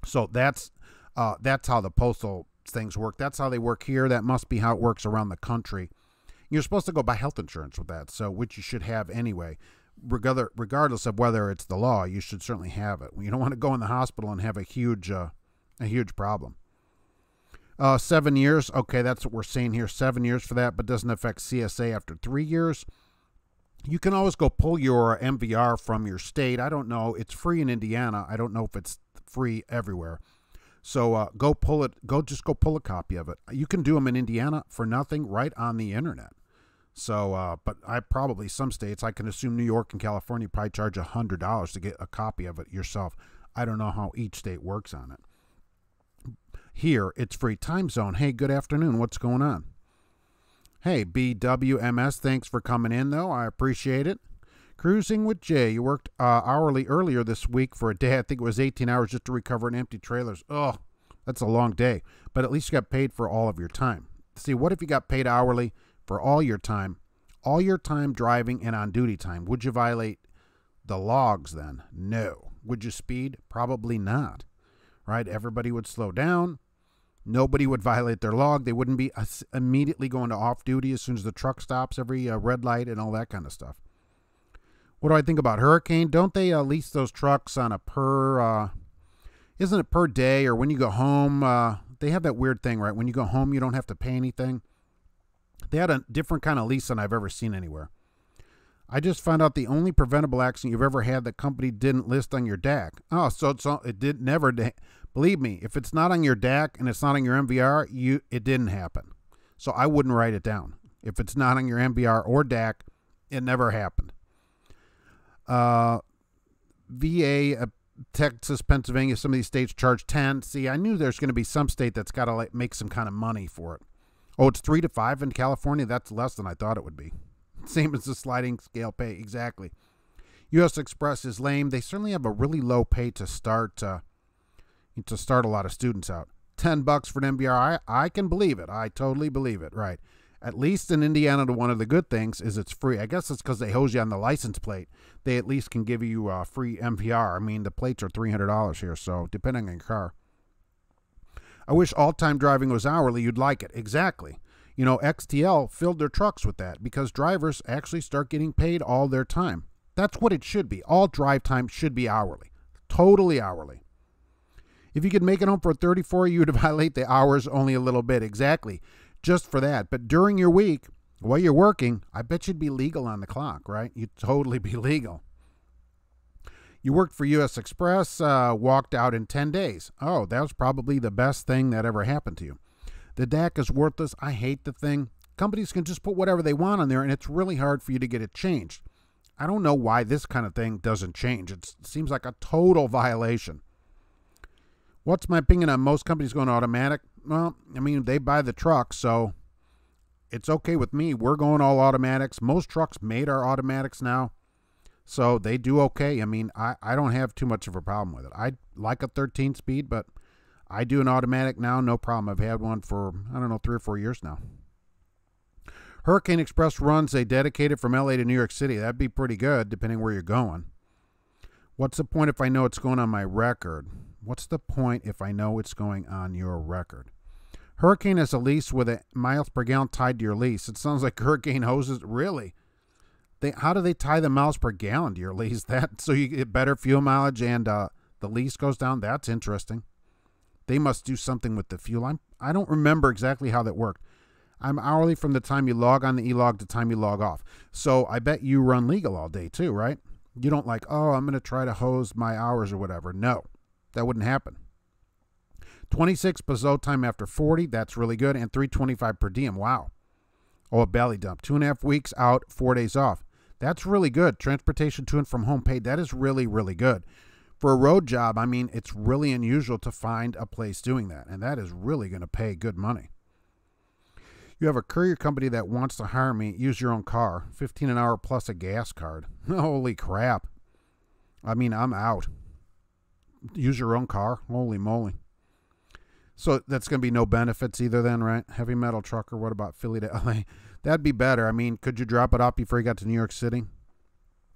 So that's how the postal things work. That's how they work here. That must be how it works around the country. You're supposed to go buy health insurance with that, so which you should have anyway. Regardless of whether it's the law, you should certainly have it. You don't want to go in the hospital and have a huge problem. 7 years. Okay, that's what we're saying here. 7 years for that, but doesn't affect CSA after 3 years. You can always go pull your MVR from your state. I don't know. It's free in Indiana. I don't know if it's free everywhere. So go pull it. Just go pull a copy of it. You can do them in Indiana for nothing right on the internet. So, but some states, I can assume New York and California probably charge $100 to get a copy of it yourself. I don't know how each state works on it. Here, it's free. Time zone. Hey, good afternoon. What's going on? Hey, BWMS, thanks for coming in, though. I appreciate it. Cruising with Jay. You worked hourly earlier this week for a day. I think it was 18 hours just to recover an empty trailers. Oh, that's a long day. But at least you got paid for all of your time. See, what if you got paid hourly for all your time driving and on-duty time? Would you violate the logs then? No. Would you speed? Probably not. Right? Everybody would slow down. Nobody would violate their log. They wouldn't be immediately going to off-duty as soon as the truck stops, every red light and all that kind of stuff. What do I think about Hurricane? Don't they lease those trucks on a isn't it per day or when you go home? they have that weird thing, right? When you go home, you don't have to pay anything. They had a different kind of lease than I've ever seen anywhere. I just found out the only preventable accident you've ever had that company didn't list on your DAC. Oh, so it did never. Believe me, if it's not on your DAC and it's not on your MVR, it didn't happen. So I wouldn't write it down. If it's not on your MVR or DAC, it never happened. VA, Texas, Pennsylvania, some of these states charge 10. See, I knew there's going to be some state that's got to make some kind of money for it. Oh, it's 3 to 5 in California. That's less than I thought it would be. Same as the sliding scale pay. Exactly. US Xpress is lame. They certainly have a really low pay to start a lot of students out. $10 for an MVR. I can believe it. I totally believe it. Right. At least in Indiana, one of the good things is it's free. I guess it's because they hose you on the license plate. They at least can give you a free MVR. I mean, the plates are $300 here, so depending on your car. I wish all-time driving was hourly. You'd like it. Exactly. You know, XTL filled their trucks with that because drivers actually start getting paid all their time. That's what it should be. All drive time should be hourly. Totally hourly. If you could make it home for 34, you would violate the hours only a little bit. Exactly. Just for that. But during your week, while you're working, I bet you'd be legal on the clock, right? You'd totally be legal. You worked for US Xpress, walked out in 10 days. Oh, that was probably the best thing that ever happened to you. The DAC is worthless. I hate the thing. Companies can just put whatever they want on there, and it's really hard for you to get it changed. I don't know why this kind of thing doesn't change. It seems like a total violation. What's my opinion on most companies going automatic? Well, I mean, they buy the trucks, so it's okay with me. We're going all automatics. Most trucks made are automatics now, so they do okay. I mean, I don't have too much of a problem with it. I like a 13-speed, but I do an automatic now, no problem. I've had one for, I don't know, 3 or 4 years now. Hurricane Express runs a dedicated from LA to New York City. That'd be pretty good, depending where you're going. What's the point if I know it's going on my record? What's the point if I know it's going on your record? Hurricane has a lease with a miles per gallon tied to your lease. It sounds like Hurricane hoses. Really? How do they tie the miles per gallon to your lease? That so you get better fuel mileage and the lease goes down? That's interesting. They must do something with the fuel. I don't remember exactly how that worked. I'm hourly from the time you log on the e-log to the time you log off. So I bet you run legal all day too, right? You don't like, oh, I'm going to try to hose my hours or whatever. No, that wouldn't happen. 26 Peugeot time after 40. That's really good. And $3.25 per diem. Wow. Oh, a belly dump. 2.5 weeks out, 4 days off. That's really good. Transportation to and from home paid. That is really, really good. For a road job, I mean, it's really unusual to find a place doing that. And that is really going to pay good money. You have a courier company that wants to hire me. Use your own car. $15 an hour plus a gas card. Holy crap. I mean, I'm out. Use your own car. Holy moly. So that's going to be no benefits either then, right? Heavy metal trucker. What about Philly to LA? That'd be better. I mean, could you drop it off before you got to New York City?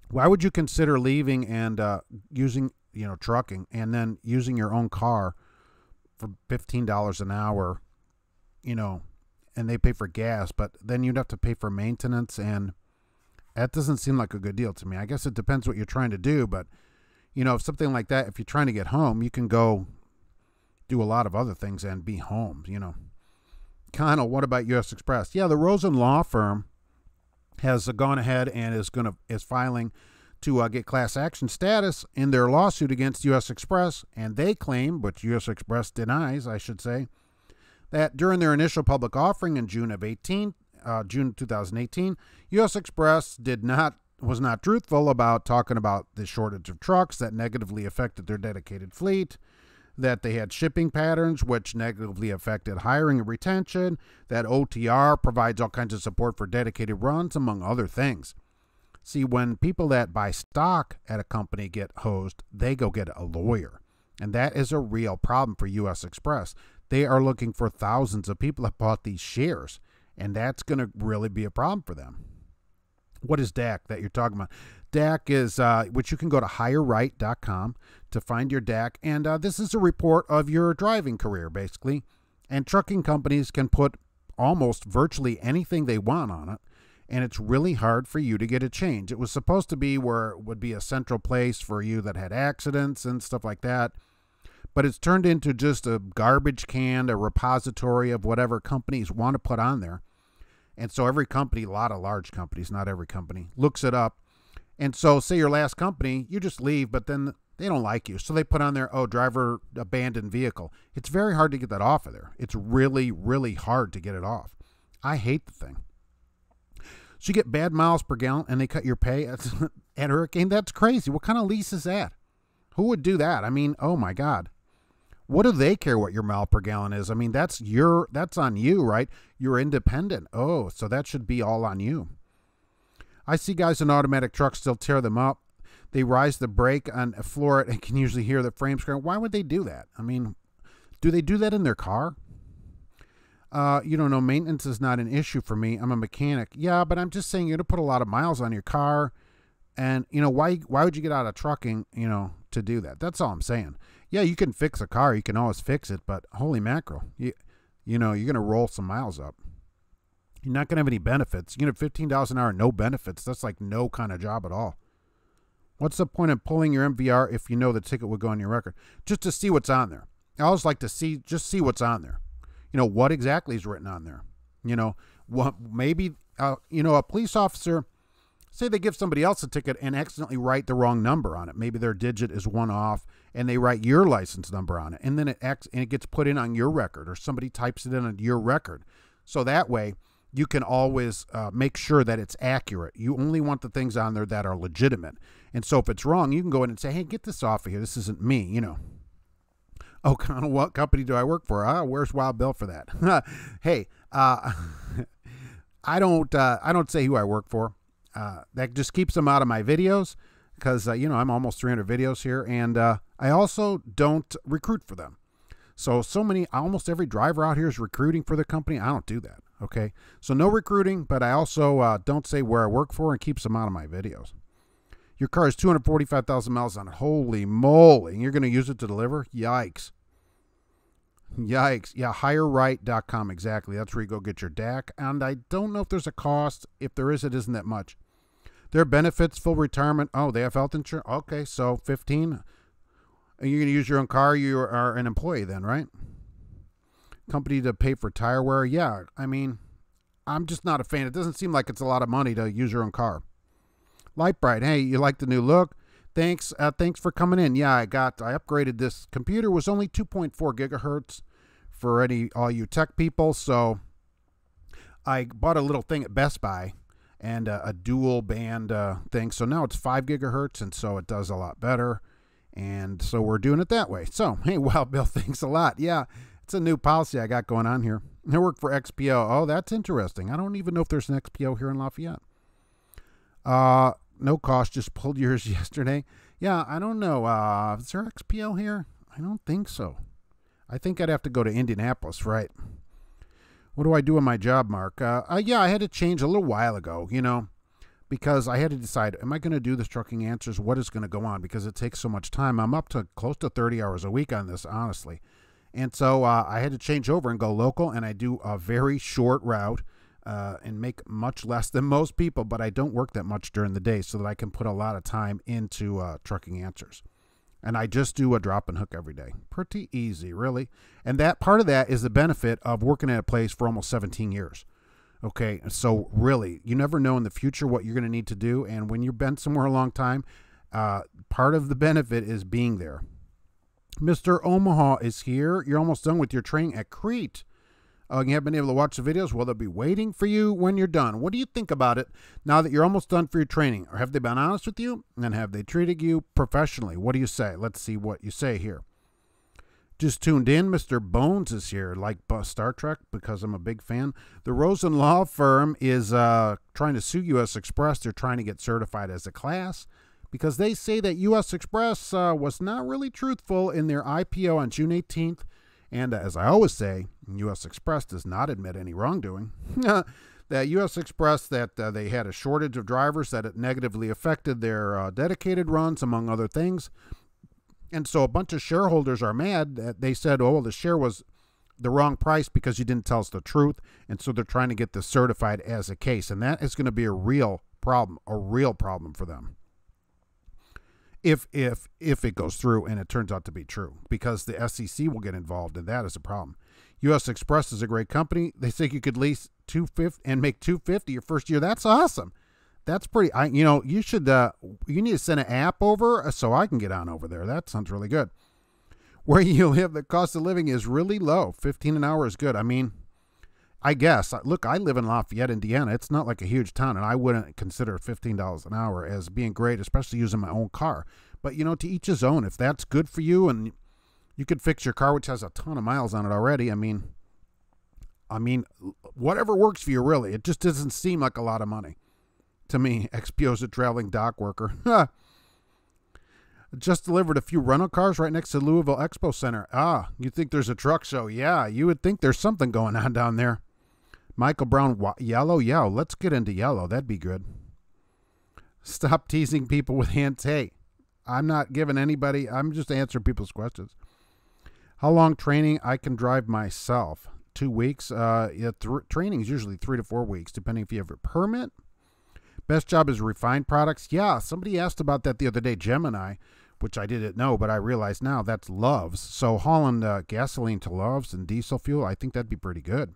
Why would you consider leaving and using, trucking and then using your own car for $15 an hour, and they pay for gas, but then you'd have to pay for maintenance, and that doesn't seem like a good deal to me. I guess it depends what you're trying to do, but, if something like that, if you're trying to get home, you can go do a lot of other things and be home, Connell, what about US Xpress? Yeah, the Rosen Law firm has gone ahead and is filing to get class action status in their lawsuit against US Xpress, and they claim, which US Xpress denies, I should say, that during their initial public offering in June 2018, US Xpress was not truthful about talking about the shortage of trucks that negatively affected their dedicated fleet, that they had shipping patterns which negatively affected hiring and retention, that OTR provides all kinds of support for dedicated runs, among other things. See, when people that buy stock at a company get hosed, they go get a lawyer. And that is a real problem for US Xpress. They are looking for thousands of people that bought these shares, and that's going to really be a problem for them. What is DAC that you're talking about? DAC is, which you can go to hireright.com to find your DAC, and this is a report of your driving career, basically. And trucking companies can put almost virtually anything they want on it, and it's really hard for you to get a change. It was supposed to be where it would be a central place for you that had accidents and stuff like that. but it's turned into just a garbage can, a repository of whatever companies want to put on there. And so every company, a lot of large companies, not every company, looks it up. And so say your last company, you just leave, but then they don't like you. So they put on there, oh, driver abandoned vehicle. It's very hard to get that off of there. It's really, really hard to get it off. I hate the thing. So you get bad miles per gallon and they cut your pay at Hurricane. That's crazy. What kind of lease is that? Who would do that? I mean, oh my God. What do they care what your mile per gallon is? I mean, that's on you, right? You're independent. Oh, so that should be all on you. I see guys in automatic trucks still tear them up. They rise the brake on a floor and can usually hear the frame scream. Why would they do that? I mean, do they do that in their car? You don't know, maintenance is not an issue for me. I'm a mechanic. Yeah, but I'm just saying you're going to put a lot of miles on your car. And, you know, why would you get out of trucking, you know, to do that? That's all I'm saying. Yeah, you can fix a car. You can always fix it. But holy mackerel, you know, you're going to roll some miles up. You're not going to have any benefits. You know, $15 an hour, no benefits. That's like no kind of job at all. What's the point of pulling your MVR if you know the ticket would go on your record? Just to see what's on there. I always like to see what's on there. You know, what exactly is written on there. You know, what maybe, you know, a police officer, say they give somebody else a ticket and accidentally write the wrong number on it. Maybe their digit is one off and they write your license number on it. And then it gets put in on your record, or somebody types it in on your record. So that way you can always make sure that it's accurate. You only want the things on there that are legitimate. And so if it's wrong, you can go in and say, hey, get this off of here. This isn't me, you know. Oh, kind of what company do I work for? Where's Wild Bill for that? Hey, I don't say who I work for. That just keeps them out of my videos because, you know, I'm almost 300 videos here. And I also don't recruit for them. So almost every driver out here is recruiting for the company. I don't do that. Okay. So no recruiting, but I also don't say where I work for and keeps them out of my videos. Your car has 245,000 miles on it. Holy moly. And you're going to use it to deliver? Yikes. Yikes. Yeah, hireright.com. Exactly. That's where you go get your DAC. And I don't know if there's a cost. If there is, it isn't that much. Their benefits, full retirement. Oh, they have health insurance. Okay, so 15. Are you going to use your own car? You are an employee then, right? Company to pay for tire wear. Yeah, I mean, I'm just not a fan. It doesn't seem like it's a lot of money to use your own car. Lightbright, hey, you like the new look? Thanks for coming in. Yeah, I upgraded this computer. It was only 2.4 gigahertz for all you tech people. So I bought a little thing at Best Buy and a dual band thing. So now it's 5 gigahertz, and so it does a lot better. And so we're doing it that way. So, hey, Wild Bill, thanks a lot. Yeah, it's a new policy I got going on here. I work for XPO. Oh, that's interesting. I don't even know if there's an XPO here in Lafayette. No cost, just pulled yours yesterday. Yeah, I don't know. Is there XPO here? I don't think so. I think I'd have to go to Indianapolis, right? What do I do in my job, Mark? Yeah, I had to change a little while ago, you know, because I had to decide, am I going to do this trucking answers? What is going to go on? Because it takes so much time. I'm up to close to 30 hours a week on this, honestly. And so I had to change over and go local, and I do a very short route. And make much less than most people, but I don't work that much during the day so that I can put a lot of time into trucking answers. And I just do a drop and hook every day. Pretty easy, really. And that part of that is the benefit of working at a place for almost 17 years. Okay, so really, you never know in the future what you're going to need to do. And when you've been somewhere a long time, part of the benefit is being there. Mr. Omaha is here. You're almost done with your training at Crete. You haven't been able to watch the videos. Well, they'll be waiting for you when you're done. What do you think about it now that you're almost done for your training? Or have they been honest with you? And have they treated you professionally? What do you say? Let's see what you say here. Just tuned in. Mr. Bones is here, like Star Trek, because I'm a big fan. The Rosen Law firm is trying to sue US Xpress. They're trying to get certified as a class because they say that US Xpress was not really truthful in their IPO on June 18th. And as I always say, US Xpress does not admit any wrongdoing. That US Xpress, that they had a shortage of drivers, that it negatively affected their dedicated runs, among other things. And so a bunch of shareholders are mad that they said, oh, well, the share was the wrong price because you didn't tell us the truth. And so they're trying to get this certified as a case. And that is going to be a real problem for them. If it goes through and it turns out to be true, because the SEC will get involved, and that is a problem. US Xpress is a great company. They think you could lease 250 and make 250 your first year. That's awesome. That's pretty. You should. You need to send an app over so I can get on over there. That sounds really good. Where you live, the cost of living is really low. 15 an hour is good. I mean, I guess. Look, I live in Lafayette, Indiana. It's not like a huge town, and I wouldn't consider $15 an hour as being great, especially using my own car. But, to each his own. If that's good for you and you could fix your car, which has a ton of miles on it already, I mean, whatever works for you, really. It just doesn't seem like a lot of money to me. XPO's a traveling dock worker. Just delivered a few rental cars right next to Louisville Expo Center. You think there's a truck show? Yeah, you would think there's something going on down there. Michael Brown, yellow? Yeah, let's get into yellow. That'd be good. Stop teasing people with hints. Hey, I'm not giving anybody, I'm just answering people's questions. How long training I can drive myself? 2 weeks. Training is usually 3 to 4 weeks, depending if you have a permit. Best job is refined products. Yeah, somebody asked about that the other day, Gemini, which I didn't know, but I realize now that's Love's. So hauling gasoline to Love's and diesel fuel, I think that'd be pretty good.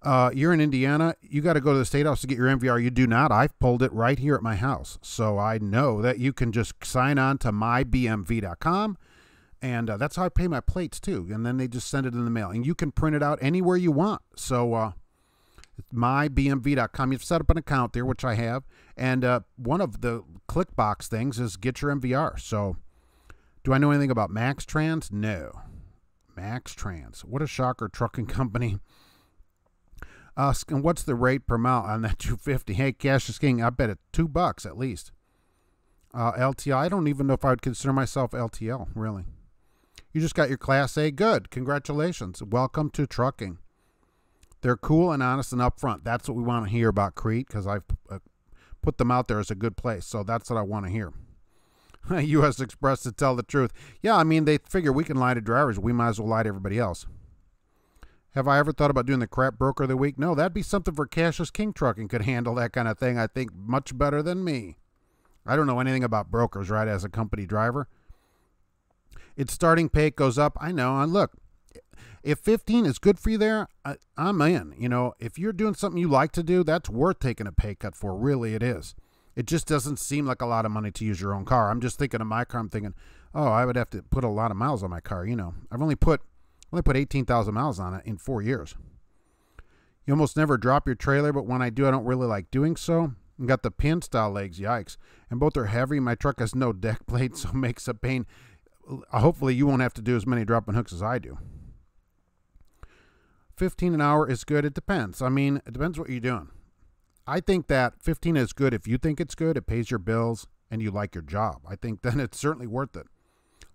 You're in Indiana. You got to go to the State House to get your MVR. You do not. I've pulled it right here at my house. So I know that you can just sign on to mybmv.com. And that's how I pay my plates, too. And then they just send it in the mail. And you can print it out anywhere you want. So mybmv.com. You've set up an account there, which I have. And one of the click box things is get your MVR. So do I know anything about Max Trans? No. Max Trans. What a shocker, trucking company. And what's the rate per mile on that 250? Hey, Cash is King. I bet it's $2 at least. LTL. I don't even know if I would consider myself LTL, really. You just got your Class A. Good. Congratulations. Welcome to trucking. They're cool and honest and upfront. That's what we want to hear about Crete, because I've put them out there as a good place. So that's what I want to hear. US Xpress, to tell the truth. Yeah, I mean, they figure we can lie to drivers. We might as well lie to everybody else. Have I ever thought about doing the crap broker of the week? No, that'd be something for Cassius King Trucking could handle that kind of thing, I think, much better than me. I don't know anything about brokers, right, as a company driver. Its starting pay goes up. I know. And look, if 15 is good for you there, I'm in. If you're doing something you like to do, that's worth taking a pay cut for. Really, it is. It just doesn't seem like a lot of money to use your own car. I'm just thinking of my car. I'm thinking, I would have to put a lot of miles on my car. I've only put 18,000 miles on it in 4 years. You almost never drop your trailer, but when I do, I don't really like doing so. I got the pin style legs, yikes. And both are heavy. My truck has no deck plate, so it makes a pain. Hopefully you won't have to do as many dropping hooks as I do. 15 an hour is good. It depends. I mean, it depends what you're doing. I think that 15 is good if you think it's good, it pays your bills, and you like your job. I think then it's certainly worth it.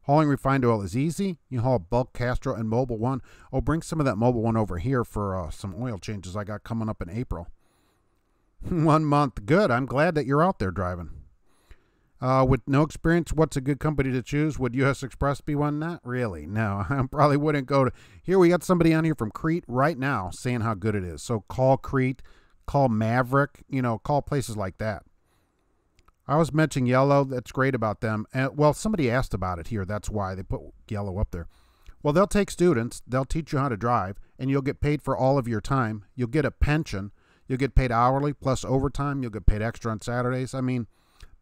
Hauling refined oil is easy. You haul bulk Castro and Mobile One. Bring some of that Mobile One over here for some oil changes I got coming up in April. 1 month. Good. I'm glad that you're out there driving. With no experience, what's a good company to choose? Would US Xpress be one? Not really. No, I probably wouldn't go to. Here we got somebody on here from Crete right now saying how good it is. So call Crete, call Maverick, call places like that. I was mentioning Yellow. That's great about them. Well, somebody asked about it here. That's why they put Yellow up there. Well, they'll take students. They'll teach you how to drive, and you'll get paid for all of your time. You'll get a pension. You'll get paid hourly plus overtime. You'll get paid extra on Saturdays. I mean,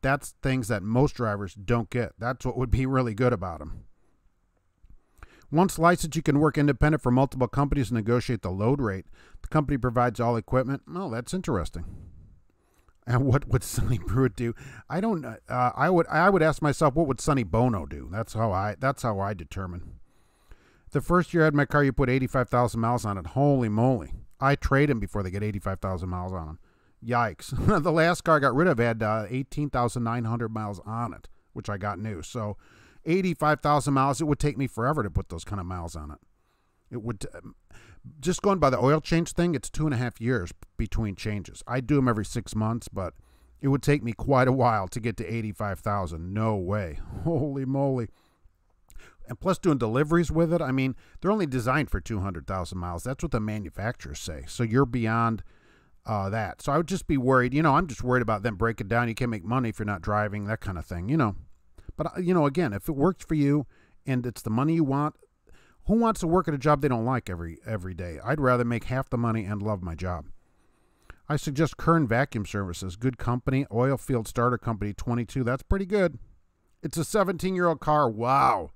that's things that most drivers don't get. That's what would be really good about them. Once licensed, you can work independent for multiple companies and negotiate the load rate. The company provides all equipment. Oh, that's interesting. And what would Sonny Pruitt do? I don't know. I would ask myself, what would Sonny Bono do? That's how I determine. The first year I had my car, you put 85,000 miles on it. Holy moly. I trade them before they get 85,000 miles on them. Yikes. The last car I got rid of had 18,900 miles on it, which I got new. So 85,000 miles, it would take me forever to put those kind of miles on it. It would, just going by the oil change thing, it's 2.5 years between changes. I do them every 6 months, but it would take me quite a while to get to 85,000. No way. Holy moly. And plus doing deliveries with it, I mean, they're only designed for 200,000 miles. That's what the manufacturers say. So you're beyond that. So I would just be worried. I'm just worried about them breaking down. You can't make money if you're not driving, that kind of thing, But, again, if it works for you and it's the money you want, who wants to work at a job they don't like every day? I'd rather make half the money and love my job. I suggest Kern Vacuum Services. Good company. Oil Field Starter Company 22. That's pretty good. It's a 17-year-old car. Wow.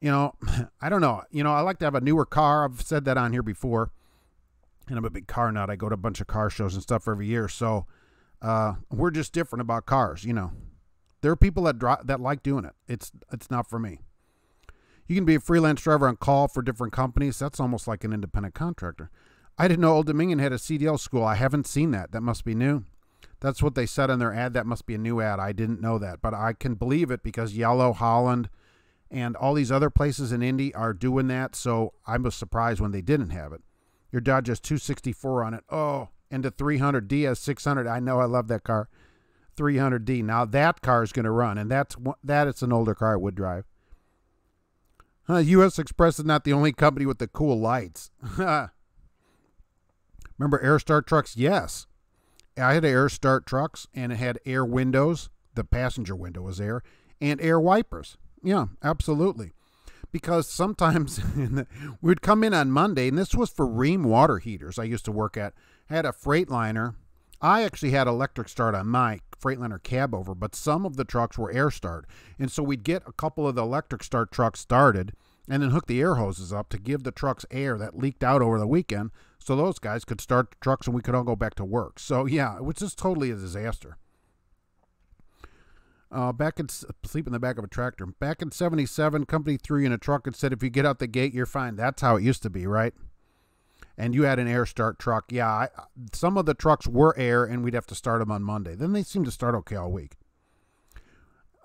I don't know. I like to have a newer car. I've said that on here before. And I'm a big car nut. I go to a bunch of car shows and stuff every year. So we're just different about cars, There are people that like doing it. It's not for me. You can be a freelance driver on call for different companies. That's almost like an independent contractor. I didn't know Old Dominion had a CDL school. I haven't seen that. That must be new. That's what they said in their ad. That must be a new ad. I didn't know that. But I can believe it because Yellow, Holland, and all these other places in Indy are doing that. So I was surprised when they didn't have it. Your Dodge has 264 on it. Oh, and the 300D has 600. I know, I love that car. 300D. Now that car is going to run, and it's an older car I would drive. US Xpress is not the only company with the cool lights. Remember Air Start trucks? Yes. I had Air Start trucks, and it had air windows. The passenger window was air, and air wipers. Yeah, absolutely. Because sometimes we'd come in on Monday, and this was for Rheem water heaters I used to work at. I had a Freightliner. I actually had electric start on my Freightliner cab over, but some of the trucks were air start. And so we'd get a couple of the electric start trucks started and then hook the air hoses up to give the trucks air that leaked out over the weekend so those guys could start the trucks and we could all go back to work. So, yeah, it was just totally a disaster. Sleep in the back of a tractor. Back in 77, company threw you in a truck and said, if you get out the gate, you're fine. That's how it used to be, right? And you had an air start truck. Yeah, some of the trucks were air, and we'd have to start them on Monday. Then they seemed to start okay all week.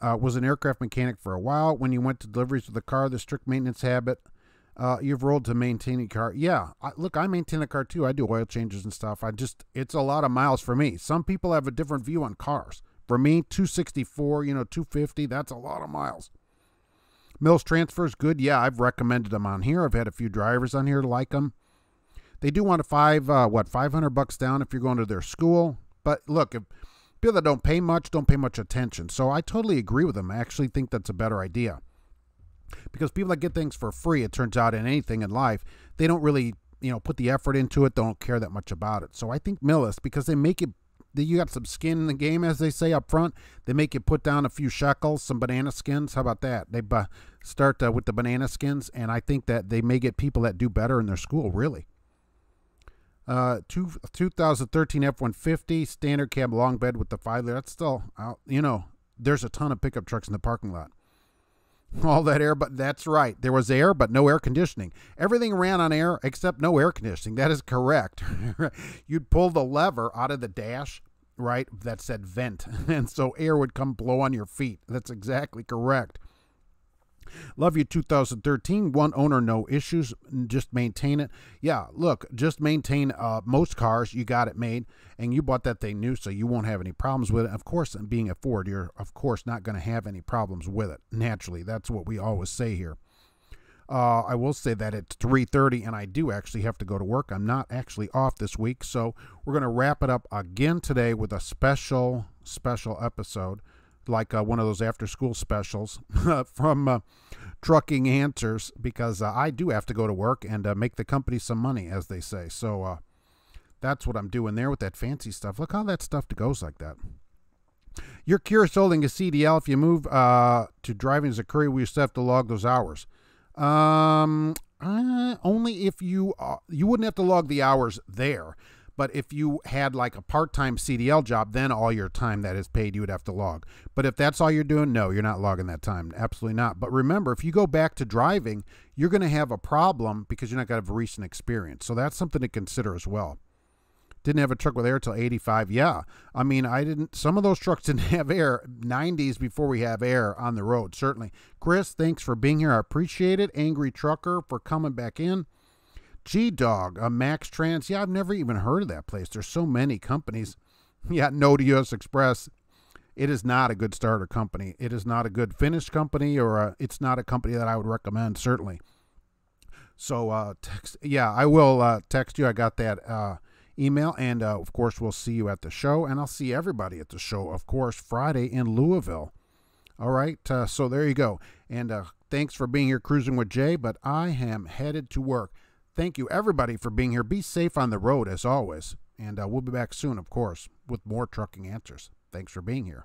Was an aircraft mechanic for a while. When you went to deliveries with the car, the strict maintenance habit, you've rolled to maintaining car. Yeah, look, I maintain the car too. I do oil changes and stuff. It's a lot of miles for me. Some people have a different view on cars. For me, 264, 250, that's a lot of miles. Mills Transfer's good. Yeah, I've recommended them on here. I've had a few drivers on here like them. They do want $500 down if you're going to their school. But look, if people that don't pay much attention. So I totally agree with them. I actually think that's a better idea. Because people that get things for free, it turns out in anything in life, they don't really, put the effort into it, don't care that much about it. So I think Millis, because they make it, you got some skin in the game, as they say up front. They make you put down a few shekels, some banana skins. How about that? They start with the banana skins, and I think that they may get people that do better in their school, really. 2013 F-150 standard cab long bed with the 5-liter. That's still out. There's a ton of pickup trucks in the parking lot. All that air, but that's right. There was air, but no air conditioning. Everything ran on air except no air conditioning. That is correct. You'd pull the lever out of the dash, right, that said vent, and so air would come blow on your feet. That's exactly correct. Love you 2013. One owner, no issues. Just maintain it. Yeah, look, just maintain most cars. You got it made, and you bought that thing new, so you won't have any problems with it. Of course, being a Ford, you're, of course, not going to have any problems with it. Naturally, that's what we always say here. I will say that it's 3:30, and I do actually have to go to work. I'm not actually off this week, so we're going to wrap it up again today with a special episode, like one of those after-school specials from Trucking Answers, because I do have to go to work and make the company some money, as they say. So that's what I'm doing there with that fancy stuff. Look how that stuff goes like that. You're curious holding a CDL. If you move to driving as a courier, we still have to log those hours. Only if you wouldn't have to log the hours there. But if you had like a part-time CDL job, then all your time that is paid, you would have to log. But if that's all you're doing, no, you're not logging that time. Absolutely not. But remember, if you go back to driving, you're going to have a problem because you're not going to have recent experience. So that's something to consider as well. Didn't have a truck with air till 85. Yeah. I mean, some of those trucks didn't have air. 90s before we have air on the road, certainly. Chris, thanks for being here. I appreciate it. Angry Trucker for coming back in. G-Dog, Max Trans. Yeah, I've never even heard of that place. There's so many companies. Yeah, no to US Xpress. It is not a good starter company. It is not a good finish company, or it's not a company that I would recommend, certainly. So, I will text you. I got that email. And, of course, we'll see you at the show. And I'll see everybody at the show, of course, Friday in Louisville. All right, so there you go. And thanks for being here cruising with Jay, but I am headed to work. Thank you, everybody, for being here. Be safe on the road, as always. And we'll be back soon, of course, with more trucking answers. Thanks for being here.